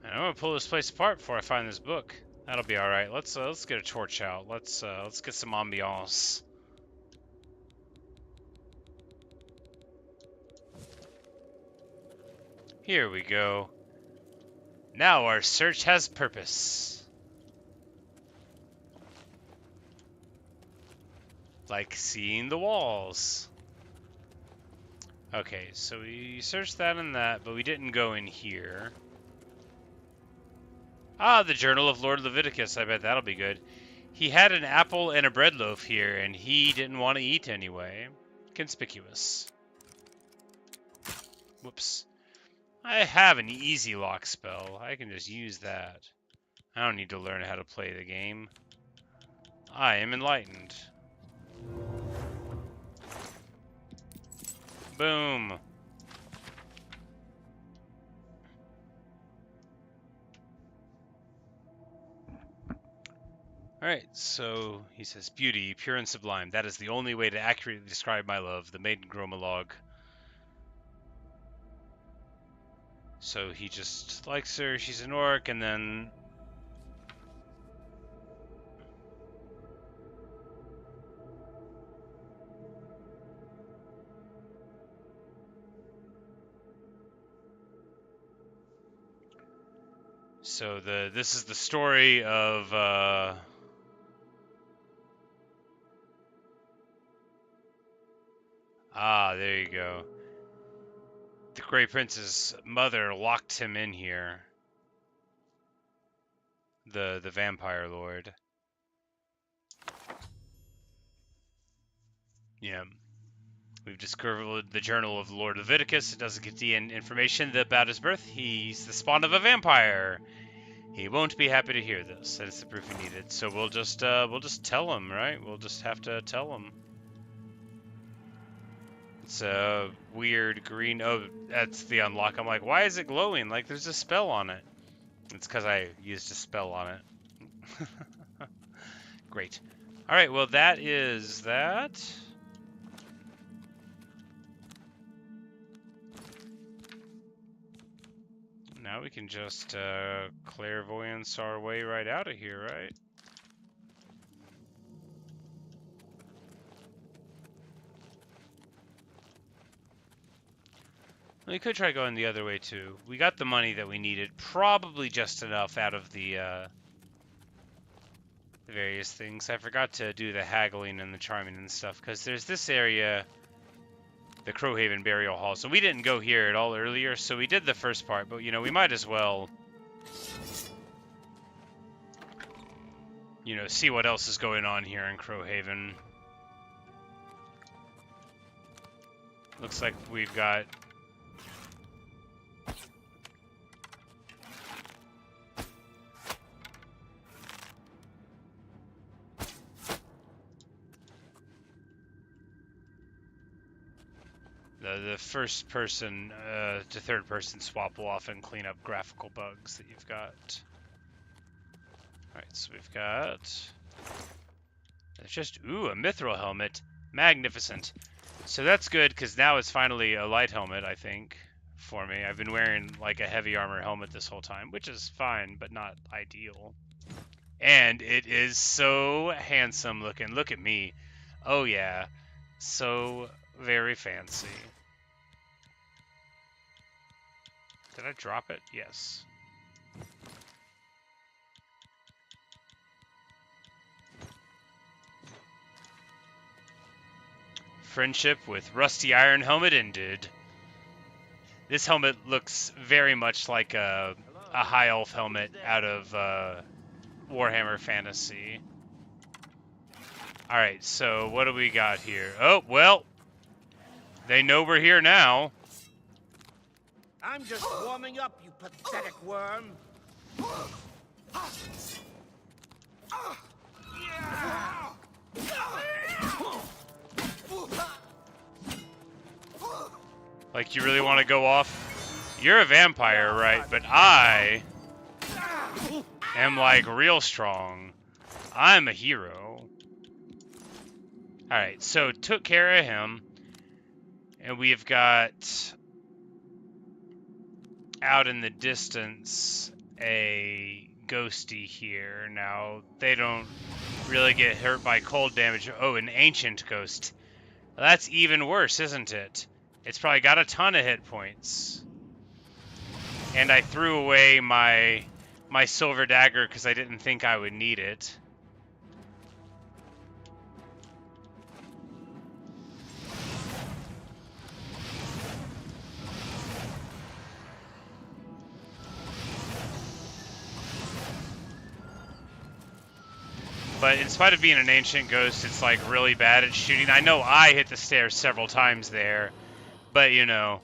And I'm gonna pull this place apart before I find this book. That'll be all right. Let's get a torch out. Let's get some ambiance. Here we go. Now our search has purpose. Like seeing the walls. Okay, so we searched that and that, but we didn't go in here. Ah, the Journal of Lord Leviticus. I bet that'll be good. He had an apple and a bread loaf here, and he didn't want to eat anyway. Conspicuous. Whoops. I have an easy lock spell. I can just use that. I don't need to learn how to play the game. I am enlightened. Boom. Alright, so he says, beauty, pure and sublime. That is the only way to accurately describe my love, the maiden Gromalogue. So he just likes her, she's an orc, and then... So this is the story of there you go. The Grey Prince's mother locked him in here. The vampire lord. Yeah. We've discovered the Journal of Lord Leviticus. It doesn't contain information about his birth. He's the spawn of a vampire. He won't be happy to hear this. That's the proof he needed. So we'll just tell him, right? We'll just have to tell him. It's a weird green. Oh, that's the unlock. I'm like, why is it glowing? Like there's a spell on it. It's because I used a spell on it. Great. All right. Well, that is that. Now we can just clairvoyance our way right out of here, right? We could try going the other way too. We got the money that we needed, probably just enough out of the various things. I forgot to do the haggling and the charming and stuff, because there's this area the Crowhaven Burial Hall. So we didn't go here at all earlier, so we did the first part, but, you know, we might as well, you know, see what else is going on here in Crowhaven. Looks like we've got... the first person to third person swap will often clean up graphical bugs that you've got. Alright, so we've got... It's just... Ooh, a mithril helmet. Magnificent. So that's good, because now it's finally a light helmet, I think, for me. I've been wearing, like, a heavy armor helmet this whole time, which is fine, but not ideal. And it is so handsome looking. Look at me. Oh, yeah. So very fancy. Did I drop it? Yes. Friendship with Rusty Iron Helmet ended. This helmet looks very much like a high elf helmet out of Warhammer Fantasy. Alright, so what do we got here? Oh, well, they know we're here now. I'm just warming up, you pathetic worm. Like, you really want to go off? You're a vampire, right? But I am, like, real strong. I'm a hero. Alright, so took care of him. And we've got... out in the distance a ghosty here. Now, they don't really get hurt by cold damage. Oh, an ancient ghost. Well, that's even worse, isn't it? It's probably got a ton of hit points. And I threw away my silver dagger because I didn't think I would need it. But in spite of being an ancient ghost, it's like really bad at shooting. I know I hit the stairs several times there, but you know,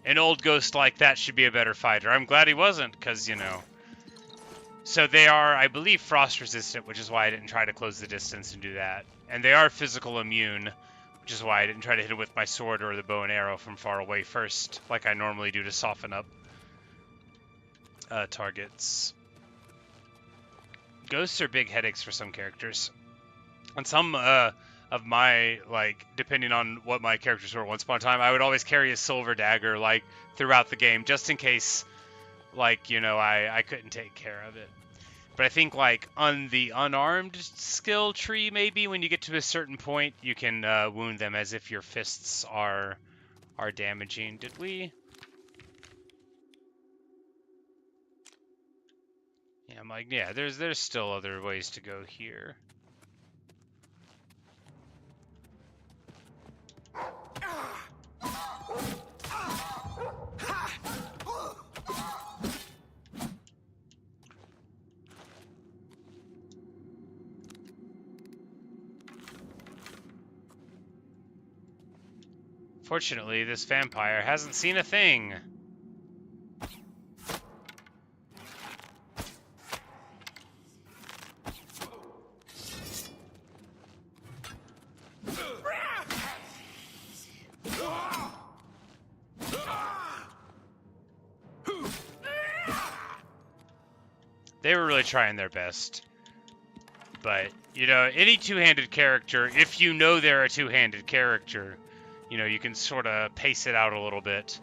an old ghost like that should be a better fighter. I'm glad he wasn't, because, you know. So they are, I believe, frost resistant, which is why I didn't try to close the distance and do that. And they are physical immune, which is why I didn't try to hit it with my sword or the bow and arrow from far away first, like I normally do to soften up targets. Ghosts are big headaches for some characters. And some of my, like, depending on what my characters were once upon a time, I would always carry a silver dagger, like, throughout the game, just in case, like, you know, I couldn't take care of it. But I think, like, on the unarmed skill tree, maybe, when you get to a certain point, you can wound them as if your fists are damaging. Did we... Yeah, I'm like, yeah, there's still other ways to go here. Fortunately, this vampire hasn't seen a thing. They were really trying their best. But, you know, any two-handed character, if you know they're a two-handed character, you know, you can sort of pace it out a little bit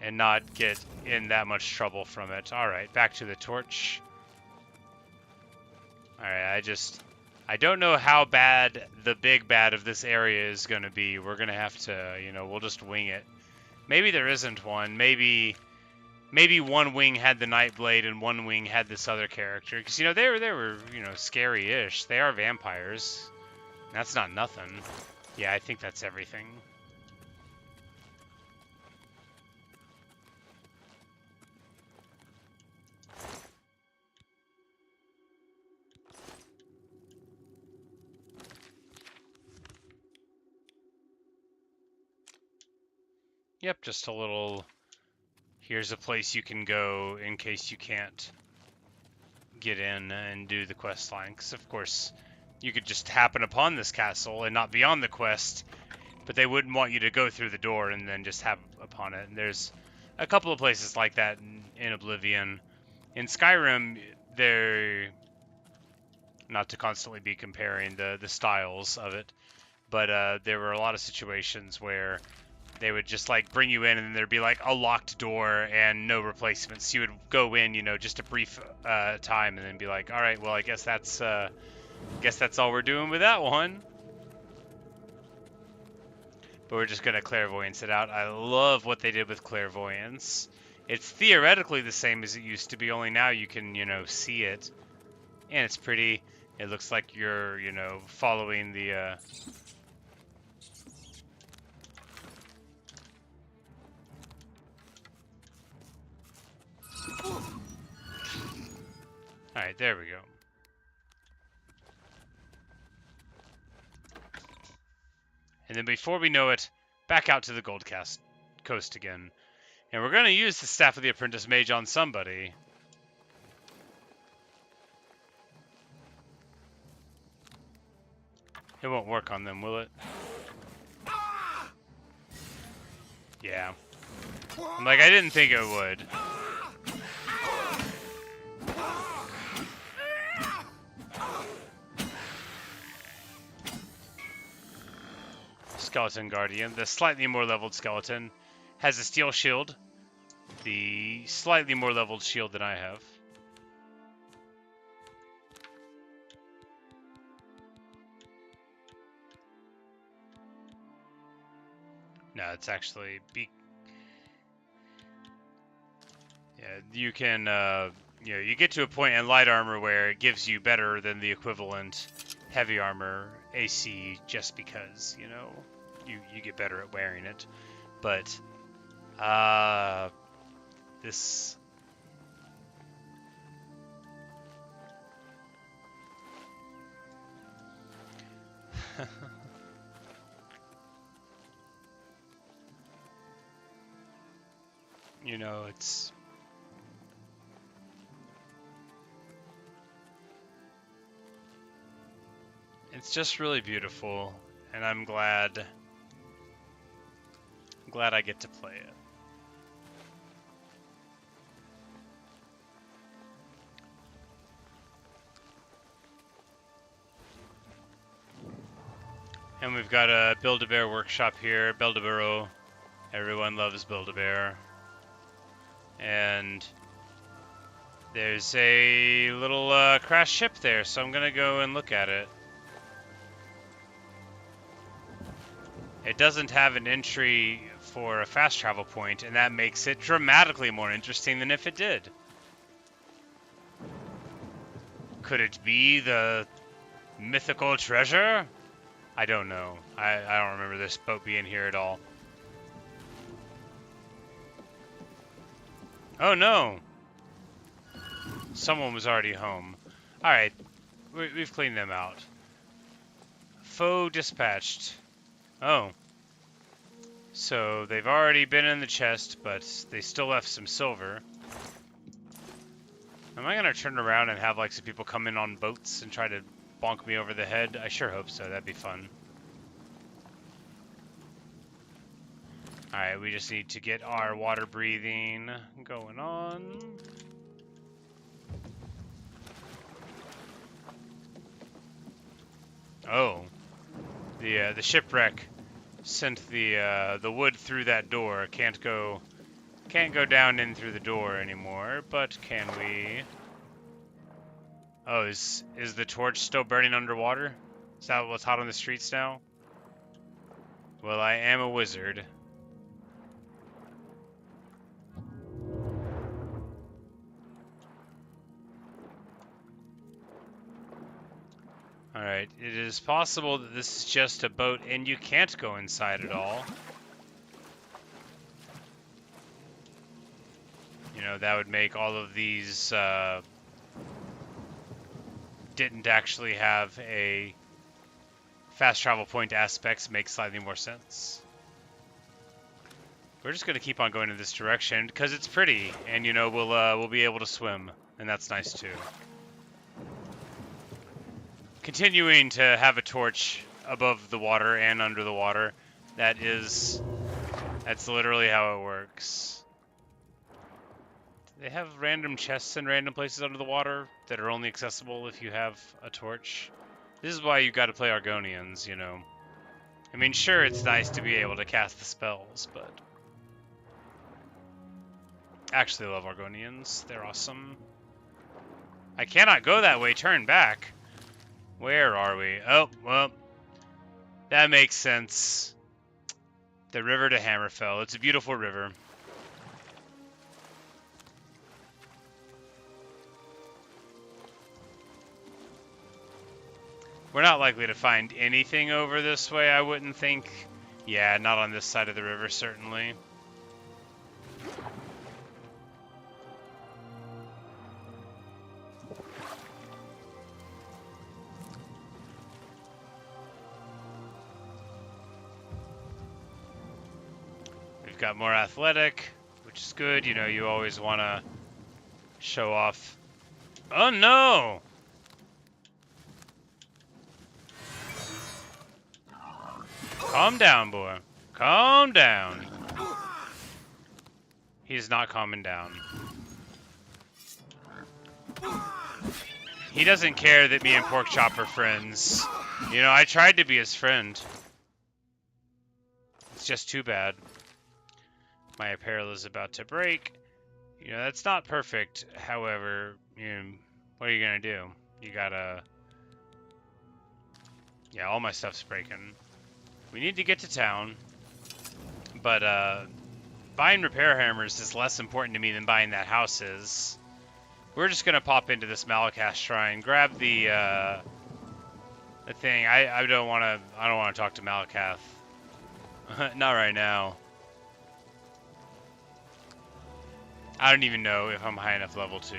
and not get in that much trouble from it. Alright, back to the torch. Alright, I don't know how bad the big bad of this area is going to be. We're going to have to, you know, we'll just wing it. Maybe there isn't one. Maybe one wing had the Nightblade and one wing had this other character. Because, you know, they were, you know, scary-ish. They are vampires. That's not nothing. Yeah, I think that's everything. Yep, just a little... Here's a place you can go in case you can't get in and do the quest line. Because, of course, you could just happen upon this castle and not be on the quest, but they wouldn't want you to go through the door and then just have upon it. And there's a couple of places like that in Oblivion. In Skyrim, they're... Not to constantly be comparing the styles of it, but there were a lot of situations where they would just like bring you in and there'd be like a locked door and no replacements. You would go in, you know, just a brief time and then be like, all right, well, I guess that's all we're doing with that one. But we're just gonna clairvoyance it out. I love what they did with clairvoyance. It's theoretically the same as it used to be, only now you can, you know, see it. And it's pretty. It looks like you're, you know, following the, Alright, there we go. And then before we know it, back out to the Gold Coast again. And we're going to use the Staff of the Apprentice Mage on somebody. It won't work on them, will it? Yeah. I'm like, I didn't think it would. Skeleton Guardian, the slightly more leveled skeleton, has a steel shield. The slightly more leveled shield than I have. No, it's actually yeah, you can you know, you get to a point in light armor where it gives you better than the equivalent heavy armor AC just because, you know, you get better at wearing it. But this you know, it's just really beautiful, and I'm glad I get to play it. And we've got a Build-A-Bear workshop here, Build-A-Burrow. Everyone loves Build-A-Bear. And there's a little crashed ship there, so I'm gonna go and look at it. It doesn't have an entry for a fast travel point, and that makes it dramatically more interesting than if it did. Could it be the mythical treasure? I don't know. I don't remember this boat being here at all. Oh no! Someone was already home. Alright, we've cleaned them out. Foe dispatched. Oh. So they've already been in the chest, but they still left some silver. Am I gonna turn around and have like some people come in on boats and try to bonk me over the head? I sure hope so. That'd be fun. Alright, we just need to get our water breathing going on. Oh. The shipwreck sent the wood through that door. Can't go down in through the door anymore, but can we? Oh, is the torch still burning underwater? Is that what's hot on the streets now? Well, I am a wizard. Alright, it is possible that this is just a boat and you can't go inside at all. You know, that would make all of these didn't actually have a fast travel point aspects make slightly more sense. We're just gonna keep on going in this direction because it's pretty, and you know we'll be able to swim, and that's nice too. Continuing to have a torch above the water and under the water, that's literally how it works. They have random chests in random places under the water that are only accessible if you have a torch. This is why you got to play Argonians, you know. I mean, sure, it's nice to be able to cast the spells, but actually love Argonians. They're awesome. I cannot go that way. Turn back. Where are we? Oh, well, that makes sense. The river to Hammerfell. It's a beautiful river. We're not likely to find anything over this way, I wouldn't think. Yeah, not on this side of the river, certainly. We've got more athletic, which is good. You know, you always want to show off. Oh, no! Calm down, boy. Calm down. He's not calming down. He doesn't care that me and Porkchop are friends. You know, I tried to be his friend. It's just too bad. My apparel is about to break. You know, that's not perfect. However, you know, what are you gonna do? You gotta... Yeah, all my stuff's breaking. We need to get to town, but buying repair hammers is less important to me than buying that house is. We're just gonna pop into this Malakath shrine, grab the thing. I don't wanna talk to Malakath. Not right now. I don't even know if I'm high enough level to.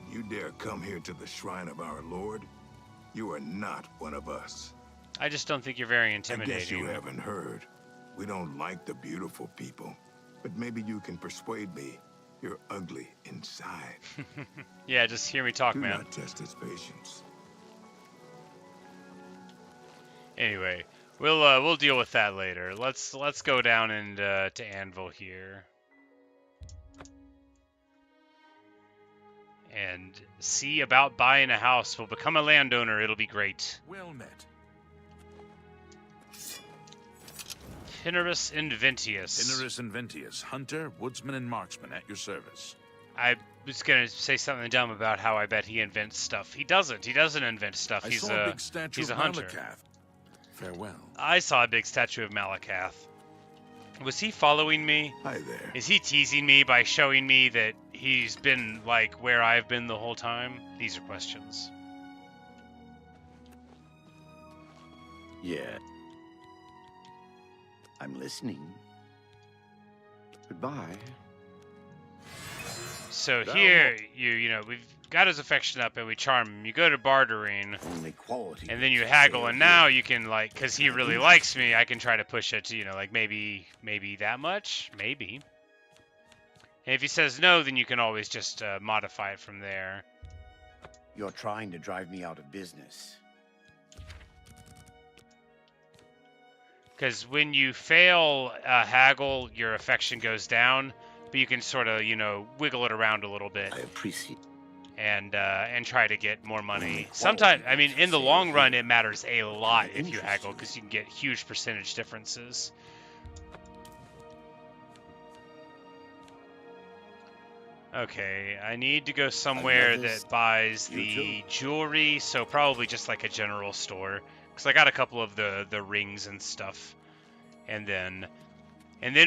You dare come here to the shrine of our Lord? You are not one of us. I just don't think you're very intimidating. I guess you haven't heard. We don't like the beautiful people, but maybe you can persuade me you're ugly inside. Yeah, just hear me talk, Do man. not test his patience. Anyway, we'll deal with that later. Let's go down and to Anvil here. And see about buying a house. We'll become a landowner. It'll be great. Well met. Benirus Inventius. Benirus Inventius, hunter, woodsman, and marksman at your service. I was gonna say something dumb about how I bet he invents stuff. He doesn't. He doesn't invent stuff. I He's saw a big statue he's a of hunter. Malakath. Farewell. I saw a big statue of Malakath. Was he following me? Hi there. Is he teasing me by showing me that he's been, like, where I've been the whole time? These are questions. Yeah. I'm listening. Goodbye. So here, you know, we've got his affection up and we charm him. You go to bartering, Only quality. and then you haggle, and now you can, like, because he really likes me, I can try to push it to, you know, like, maybe that much? Maybe. And if he says no, then you can always just modify it from there. You're trying to drive me out of business. Because when you fail haggle, your affection goes down, but you can sort of, you know, wiggle it around a little bit. I appreciate. And try to get more money. Sometimes, I mean, in the long run, it matters a lot if you haggle, because you can get huge percentage differences. Okay, I need to go somewhere that buys the jewelry, so probably just like a general store, because I got a couple of the rings and stuff, and then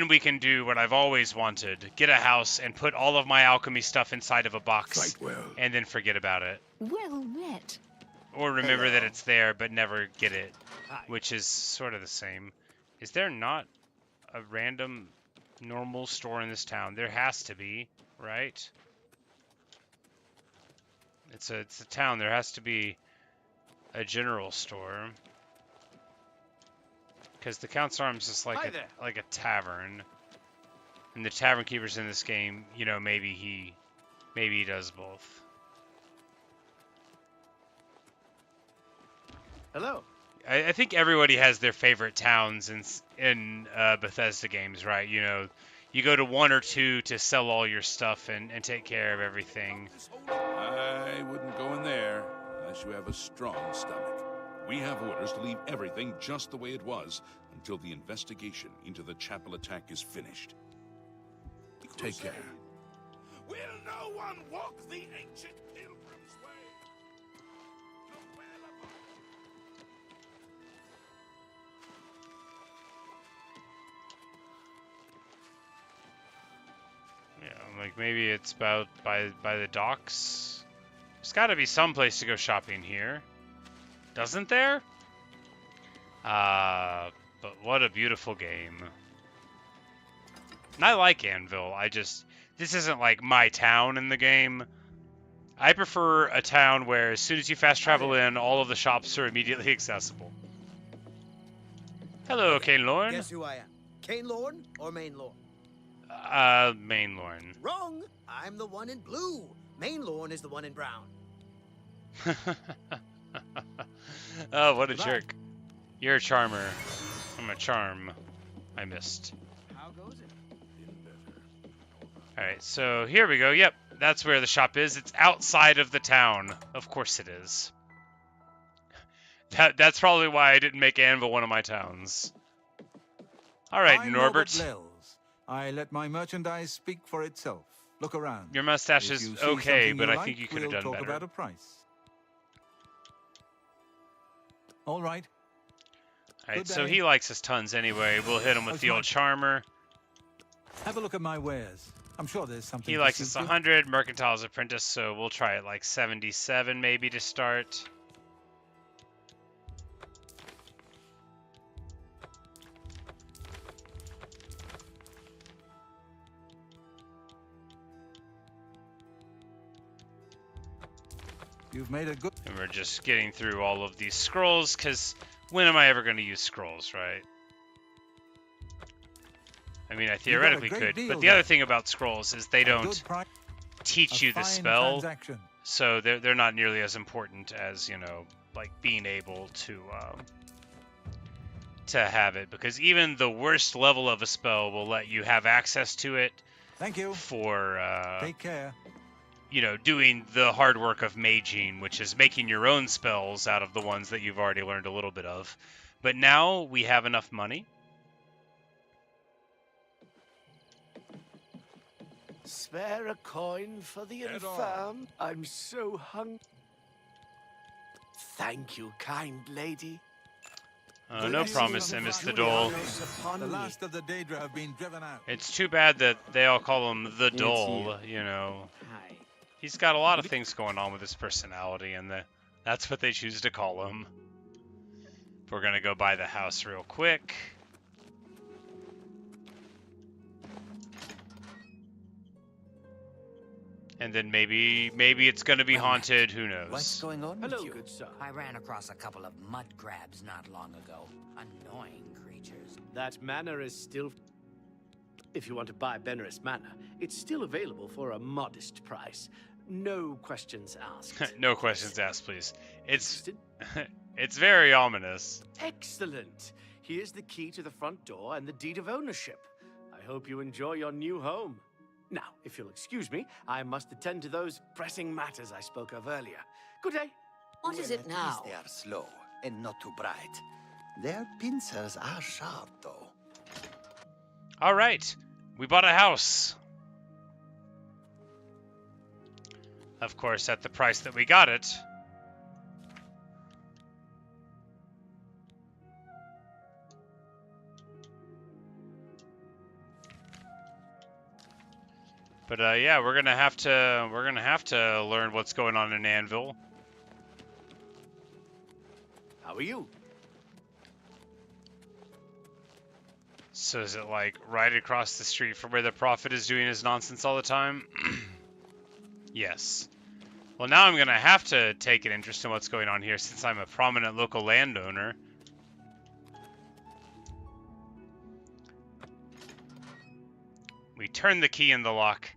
we can do what I've always wanted: get a house and put all of my alchemy stuff inside of a box, and then forget about it. Well met. Or remember that it's there, but never get it, which is sort of the same. Is there not a random normal store in this town? There has to be, right? It's a town. There has to be a general store. Because the Count's Arms is like a tavern. And the tavern keepers in this game, you know, maybe he does both. Hello. I think everybody has their favorite towns in Bethesda games, right? You know, you go to one or two to sell all your stuff and take care of everything. I wouldn't go in there unless you have a strong stomach. We have orders to leave everything just the way it was until the investigation into the chapel attack is finished. Take care. Will no one walk the ancient pilgrim's way? Yeah, like maybe it's about by the docks. There's got to be some place to go shopping here, doesn't there? But what a beautiful game. And I like Anvil. This isn't like my town in the game. I prefer a town where as soon as you fast travel in, all of the shops are immediately accessible. Hello, Kane Lorne. Guess who I am? Kane Lorne or Main Lorne? Main Lorne. Wrong. I'm the one in blue. Main Lorne is the one in brown. Oh, what a jerk. You're a charmer. I'm a charm. I missed. How goes it? Alright, so here we go. Yep, that's where the shop is. It's outside of the town. Of course it is. That's probably why I didn't make Anvil one of my towns. Alright, Norbert. I let my merchandise speak for itself. Look around. Your mustache is okay, but I think you could have done talk better. About a price. All right. Alright, so he likes us tons anyway. We'll hit him with the old charmer. Have a look at my wares. I'm sure there's something. He likes us 100. Mercantile's Apprentice, so we'll try it like 77 maybe to start. You've made a good. And we're just getting through all of these scrolls, because when am I ever going to use scrolls, right? I mean, I theoretically could, but the other thing about scrolls is they don't teach you the spell, so they're not nearly as important as, you know, like being able to have it, because even the worst level of a spell will let you have access to it. Thank you. For take care. You know, doing the hard work of maging, which is making your own spells out of the ones that you've already learned a little bit of. But now we have enough money. Spare a coin for the infirm. I'm so hungry. Thank you, kind lady. No promise, Mr. Dole. The last of the Daedra have been driven out. It's too bad that they all call him the Dole, you know. Hi. He's got a lot of things going on with his personality, and that's what they choose to call him. We're gonna go buy the house real quick. And then maybe it's gonna be haunted. Who knows? What's going on? Hello, good sir. I ran across a couple of mud crabs not long ago. Annoying creatures. That manor is still... If you want to buy Benirus Manor, it's still available for a modest price. No questions asked. No questions asked, please. It's very ominous. Excellent. Here's the key to the front door and the deed of ownership. I hope you enjoy your new home. Now, if you'll excuse me, I must attend to those pressing matters I spoke of earlier. Good day. What is it now? At least they are slow and not too bright. Their pincers are sharp, though. All right, we bought a house. Of course, at the price that we got it. But yeah, we're gonna have to learn what's going on in Anvil. How are you? So is it like right across the street from where the prophet is doing his nonsense all the time? Yes. Well, now I'm going to have to take an interest in what's going on here since I'm a prominent local landowner. We turn the key in the lock.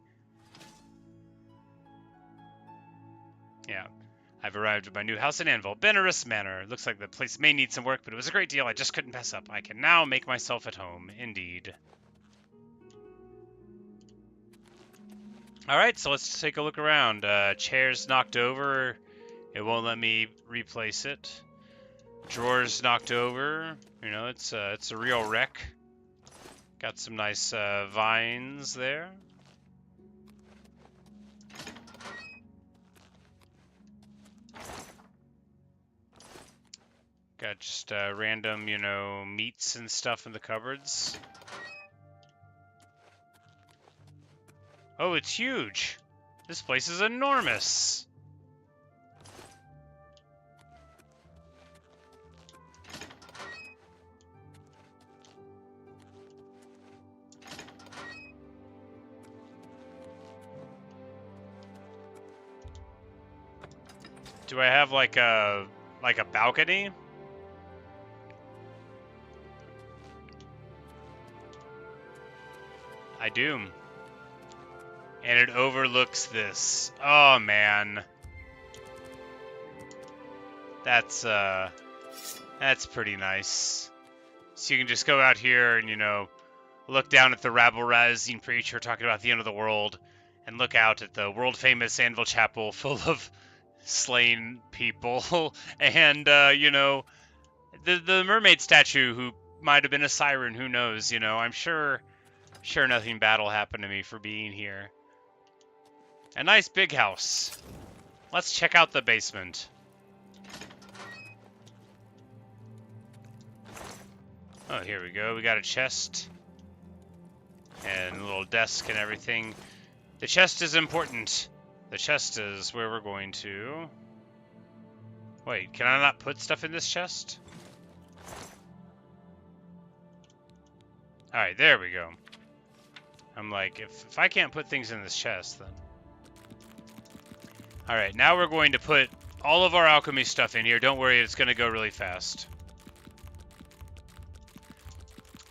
Yeah. I've arrived at my new house in Anvil, Benirus Manor. Looks like the place may need some work, but it was a great deal I just couldn't pass up. I can now make myself at home, indeed. Alright, so let's take a look around. Chair's knocked over. It won't let me replace it. Drawer's knocked over. You know, it's a real wreck. Got some nice vines there. Got just random, you know, meats and stuff in the cupboards. Oh, it's huge. This place is enormous. Do I have like a balcony? I do. And it overlooks this. Oh man. That's pretty nice. So you can just go out here and, you know, look down at the rabble-rousing preacher talking about the end of the world, and look out at the world-famous Anvil Chapel full of slain people, and, you know, the mermaid statue who might have been a siren, who knows, you know. I'm sure nothing bad will happen to me for being here. A nice big house. Let's check out the basement. Oh, here we go. We got a chest. And a little desk and everything. The chest is important. The chest is where we're going to... Wait, can I not put stuff in this chest? Alright, there we go. I'm like, if I can't put things in this chest, then... Alright, now we're going to put all of our alchemy stuff in here. Don't worry, it's going to go really fast.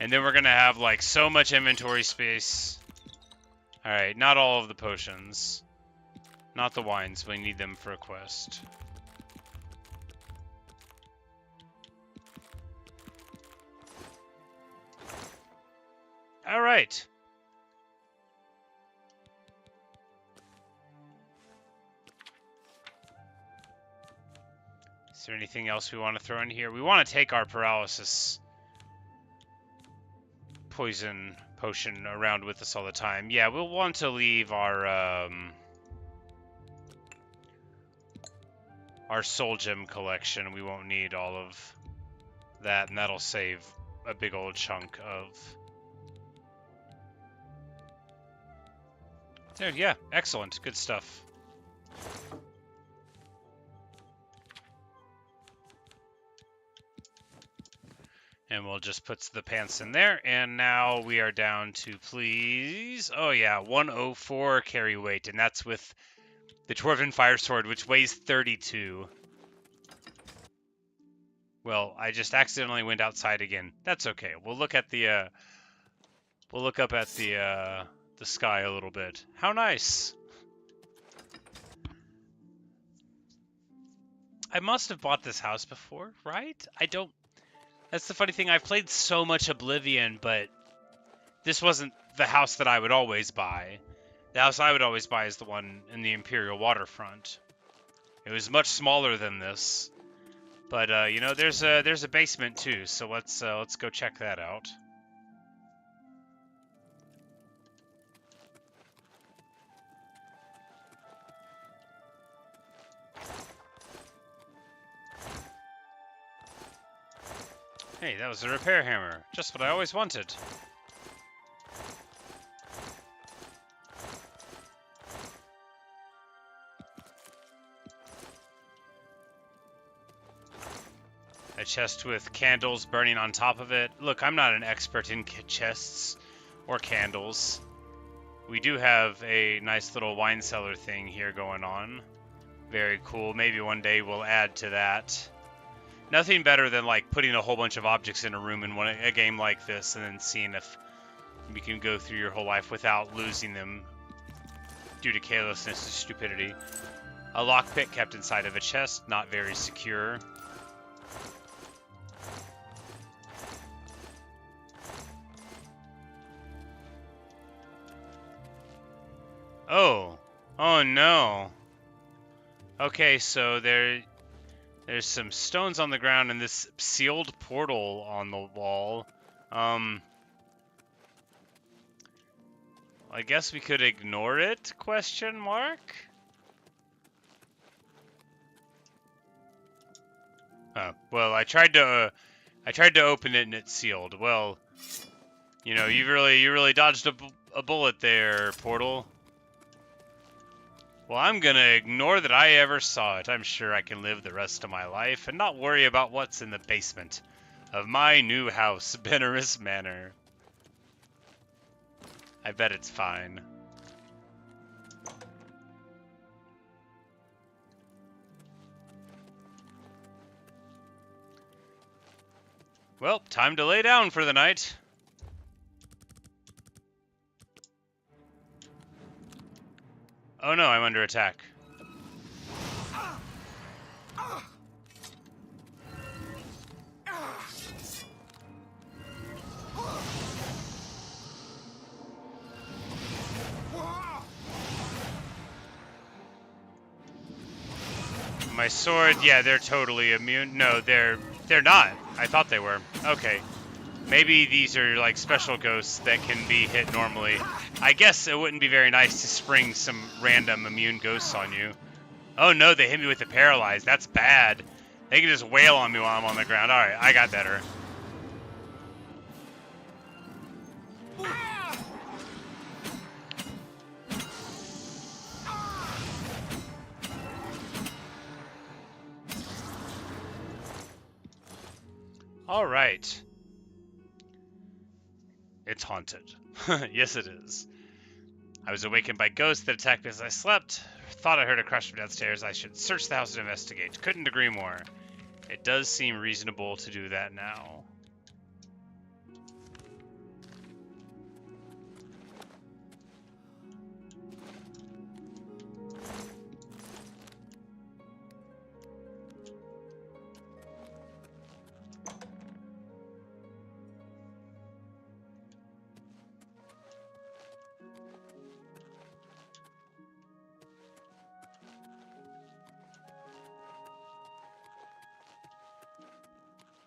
And then we're going to have, like, so much inventory space. Alright, not all of the potions. Not the wines, we need them for a quest. Alright. Is there anything else we want to throw in here? We want to take our paralysis poison potion around with us all the time. Yeah, we'll want to leave our soul gem collection. We won't need all of that, and that'll save a big old chunk of... There, yeah, excellent. Good stuff. And we'll just put the pants in there. And now we are down to, please... Oh, yeah, 104 carry weight. And that's with the Dwarven Fire Sword, which weighs 32. Well, I just accidentally went outside again. That's okay. We'll look at the... we'll look up at the sky a little bit. How nice! I must have bought this house before, right? I don't... That's the funny thing, I've played so much Oblivion, but this wasn't the house that I would always buy. The house I would always buy is the one in the Imperial Waterfront. It was much smaller than this. But, you know, there's a basement too, so let's go check that out. Hey, that was a repair hammer. Just what I always wanted. A chest with candles burning on top of it. Look, I'm not an expert in chests or candles. We do have a nice little wine cellar thing here going on. Very cool. Maybe one day we'll add to that. Nothing better than like putting a whole bunch of objects in a room in a game like this and then seeing if you can go through your whole life without losing them due to carelessness or stupidity. A lockpick kept inside of a chest, not very secure. Oh. Oh no. Okay, so there's some stones on the ground and this sealed portal on the wall. I guess we could ignore it, question mark? Oh, well, I tried to open it and it's sealed. Well, you know, you really dodged a bullet there, portal. Well, I'm gonna ignore that I ever saw it. I'm sure I can live the rest of my life and not worry about what's in the basement of my new house, Benirus Manor. I bet it's fine. Well, time to lay down for the night. Oh no, I'm under attack. My sword, yeah, they're totally immune. No, they're not. I thought they were. Okay. Maybe these are like special ghosts that can be hit normally. I guess it wouldn't be very nice to spring some random immune ghosts on you. Oh no, they hit me with the Paralyze. That's bad. They can just wail on me while I'm on the ground. Alright, I got better. Alright. It's haunted. Yes, it is. I was awakened by ghosts that attacked me as I slept. Thought I heard a crash from downstairs. I should search the house and investigate. Couldn't agree more. It does seem reasonable to do that now.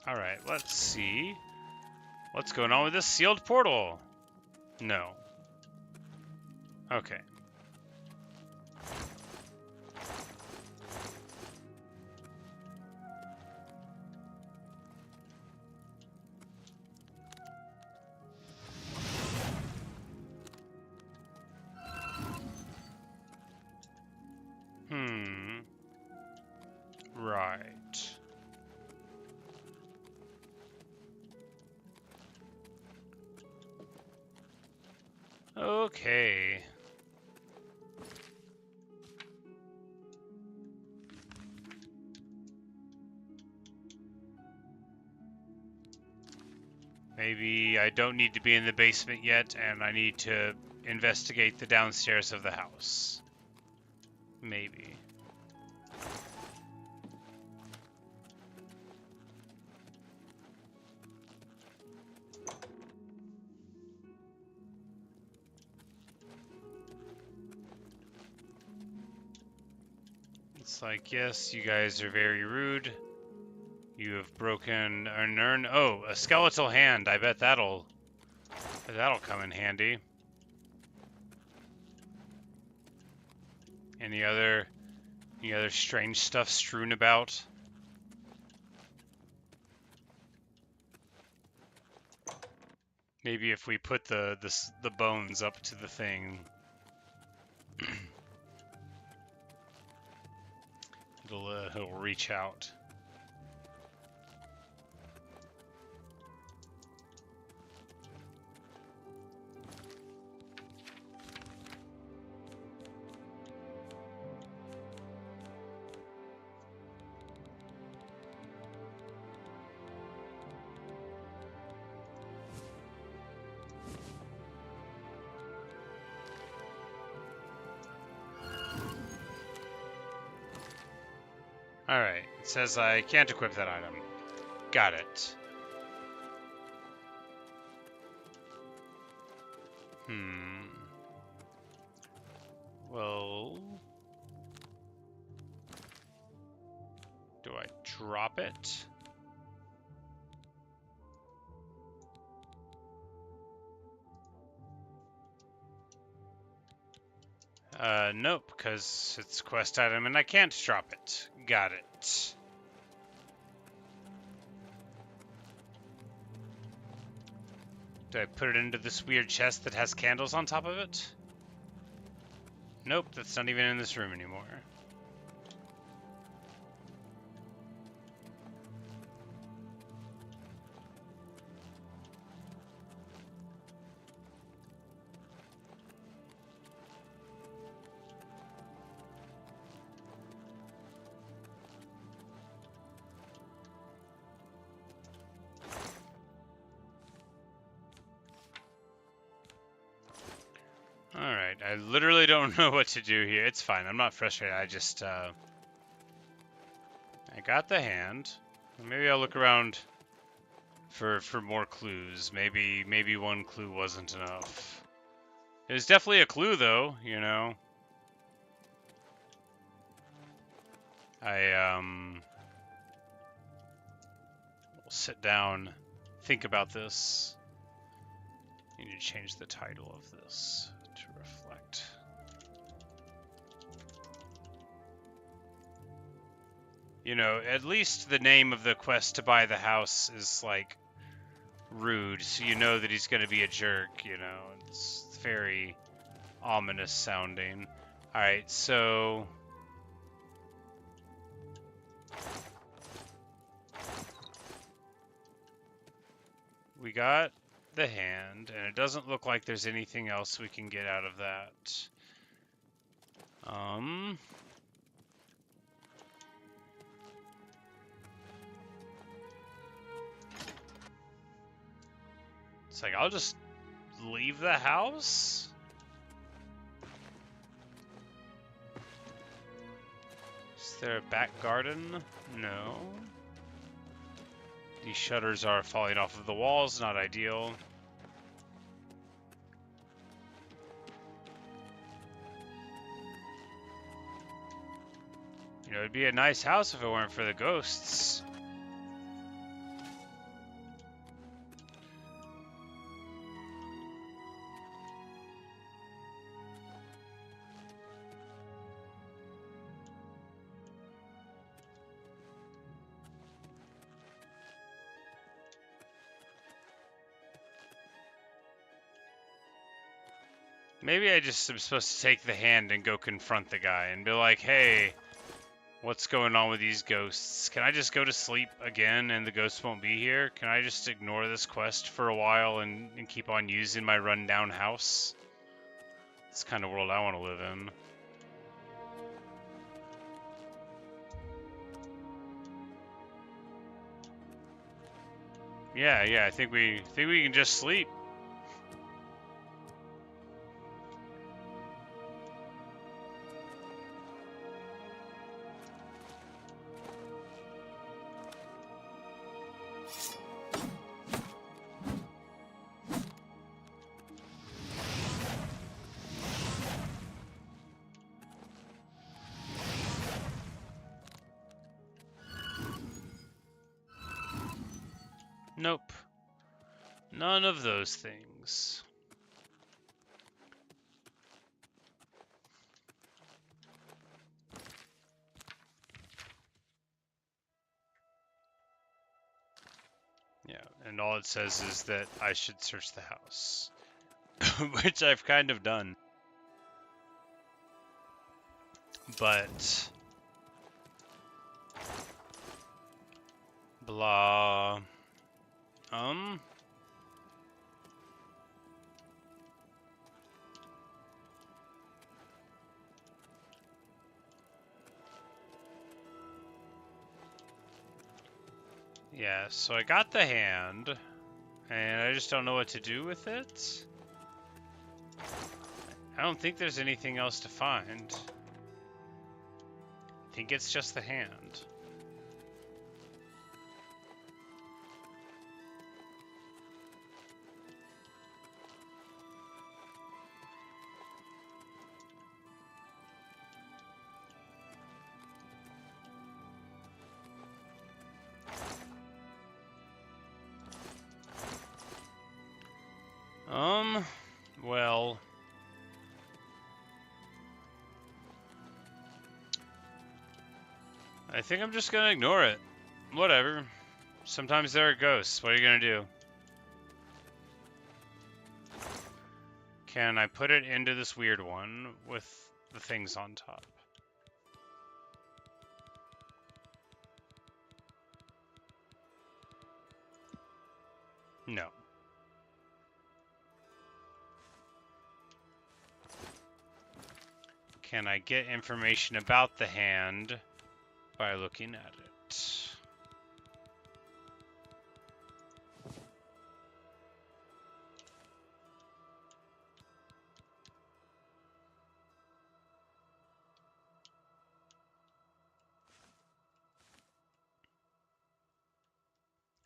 Alright, let's see. What's going on with this sealed portal? No. Okay. Right. Okay. Maybe I don't need to be in the basement yet, and I need to investigate the downstairs of the house. Maybe. It's like, yes, you guys are very rude. You have broken an urn. Oh, a skeletal hand. I bet that'll come in handy. Any other strange stuff strewn about? Maybe if we put the bones up to the thing, it'll reach out. Alright, it says I can't equip that item. Got it. Well... do I drop it? Nope, because it's a quest item and I can't drop it. Got it. Do I put it into this weird chest that has candles on top of it? Nope, that's not even in this room anymore. Alright, I literally don't know what to do here. It's fine, I'm not frustrated. I just, I got the hand. Maybe I'll look around for more clues. Maybe one clue wasn't enough. It was definitely a clue, though, you know. We'll sit down, think about this. I need to change the title of this to reflect. You know, at least the name of the quest to buy the house is, like, rude, so you know that he's gonna be a jerk, you know. It's very ominous sounding. Alright, so... we got the hand, and it doesn't look like there's anything else we can get out of that. It's like, I'll just leave the house? Is there a back garden? No. These shutters are falling off of the walls, not ideal. You know, it'd be a nice house if it weren't for the ghosts. Maybe I just am supposed to take the hand and go confront the guy and be like, hey, what's going on with these ghosts? Can I just go to sleep again and the ghosts won't be here? Can I just ignore this quest for a while and keep on using my rundown house? It's the kind of world I want to live in. Yeah, I think we can just sleep. Nope. None of those things. Yeah, and all it says is that I should search the house. Which I've kind of done. But... blah... yeah, so I got the hand, and I just don't know what to do with it. I don't think there's anything else to find. I think it's just the hand. I think I'm just gonna ignore it. Whatever. Sometimes there are ghosts. What are you gonna do? Can I put it into this weird one with the things on top? No. Can I get information about the hand by looking at it?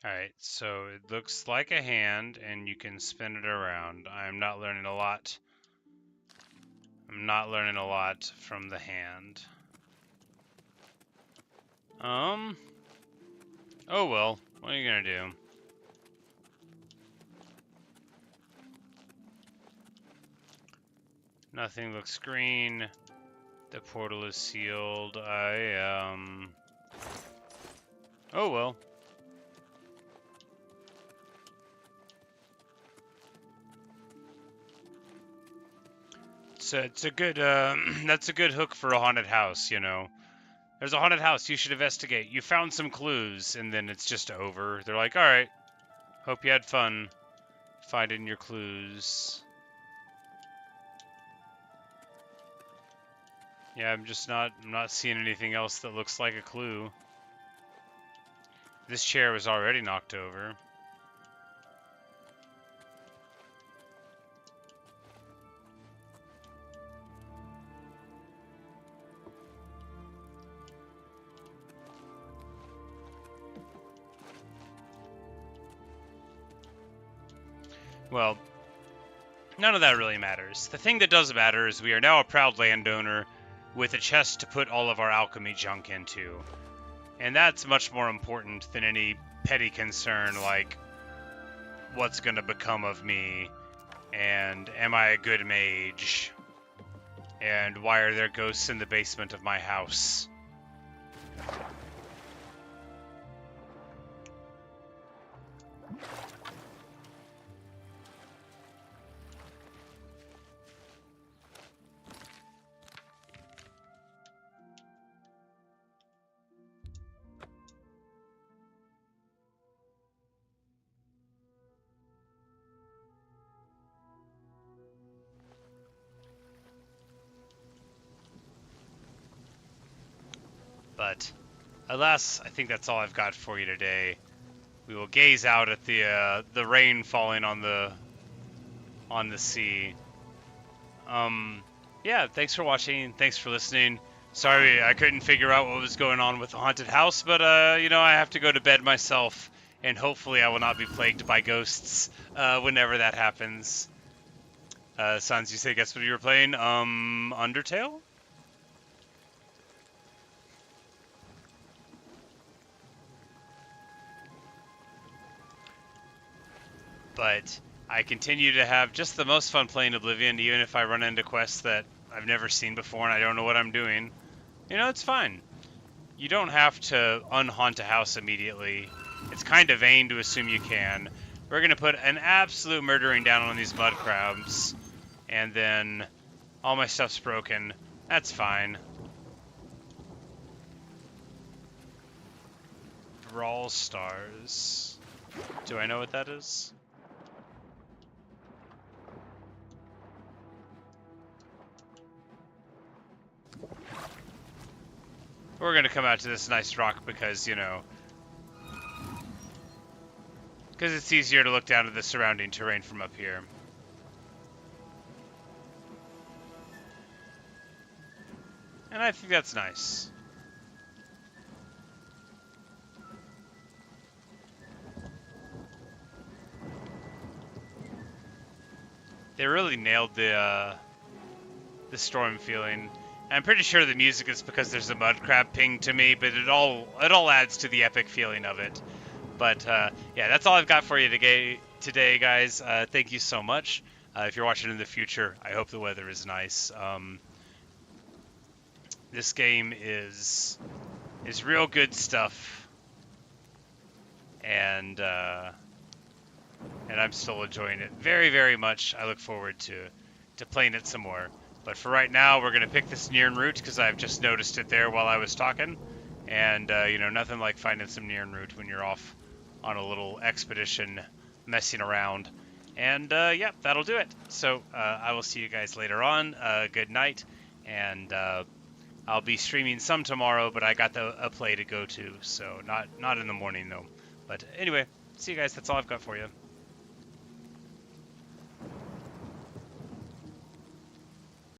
Alright, so it looks like a hand, and you can spin it around. I'm not learning a lot. I'm not learning a lot from the hand. Oh well, what are you gonna do? Nothing looks green. The portal is sealed. Oh well. So it's a good, that's a good hook for a haunted house, you know. There's a haunted house, you should investigate. You found some clues, and then it's just over. They're like, alright, hope you had fun finding your clues. Yeah, I'm not seeing anything else that looks like a clue. This chair was already knocked over. Well, none of that really matters. The thing that does matter is we are now a proud landowner with a chest to put all of our alchemy junk into. And that's much more important than any petty concern like, what's gonna become of me? And am I a good mage? And why are there ghosts in the basement of my house? But alas, I think that's all I've got for you today. We will gaze out at the rain falling on the sea. Yeah, thanks for watching. Thanks for listening. Sorry I couldn't figure out what was going on with the haunted house, but you know, I have to go to bed myself, and hopefully I will not be plagued by ghosts whenever that happens. Sans, you say guess what you were playing? Undertale? But I continue to have just the most fun playing Oblivion, even if I run into quests that I've never seen before and I don't know what I'm doing. You know, it's fine. You don't have to unhaunt a house immediately. It's kind of vain to assume you can. We're going to put an absolute murdering down on these mud crabs, and then all my stuff's broken. That's fine. Brawl Stars. Do I know what that is? We're going to come out to this nice rock because, you know, because it's easier to look down at the surrounding terrain from up here. And I think that's nice. They really nailed the storm feeling. I'm pretty sure the music is because there's a mud crab ping to me, but it all adds to the epic feeling of it. But yeah, that's all I've got for you today, guys. Thank you so much. If you're watching in the future, I hope the weather is nice. This game is is real good stuff, and I'm still enjoying it very, very much. I look forward to playing it some more. But for right now, we're gonna pick this Nearn route because I've just noticed it there while I was talking, and you know, nothing like finding some Nearn route when you're off on a little expedition, messing around. And yeah, that'll do it. So I will see you guys later on. Good night, and I'll be streaming some tomorrow, but I got a play to go to, so not in the morning though. But anyway, see you guys. That's all I've got for you.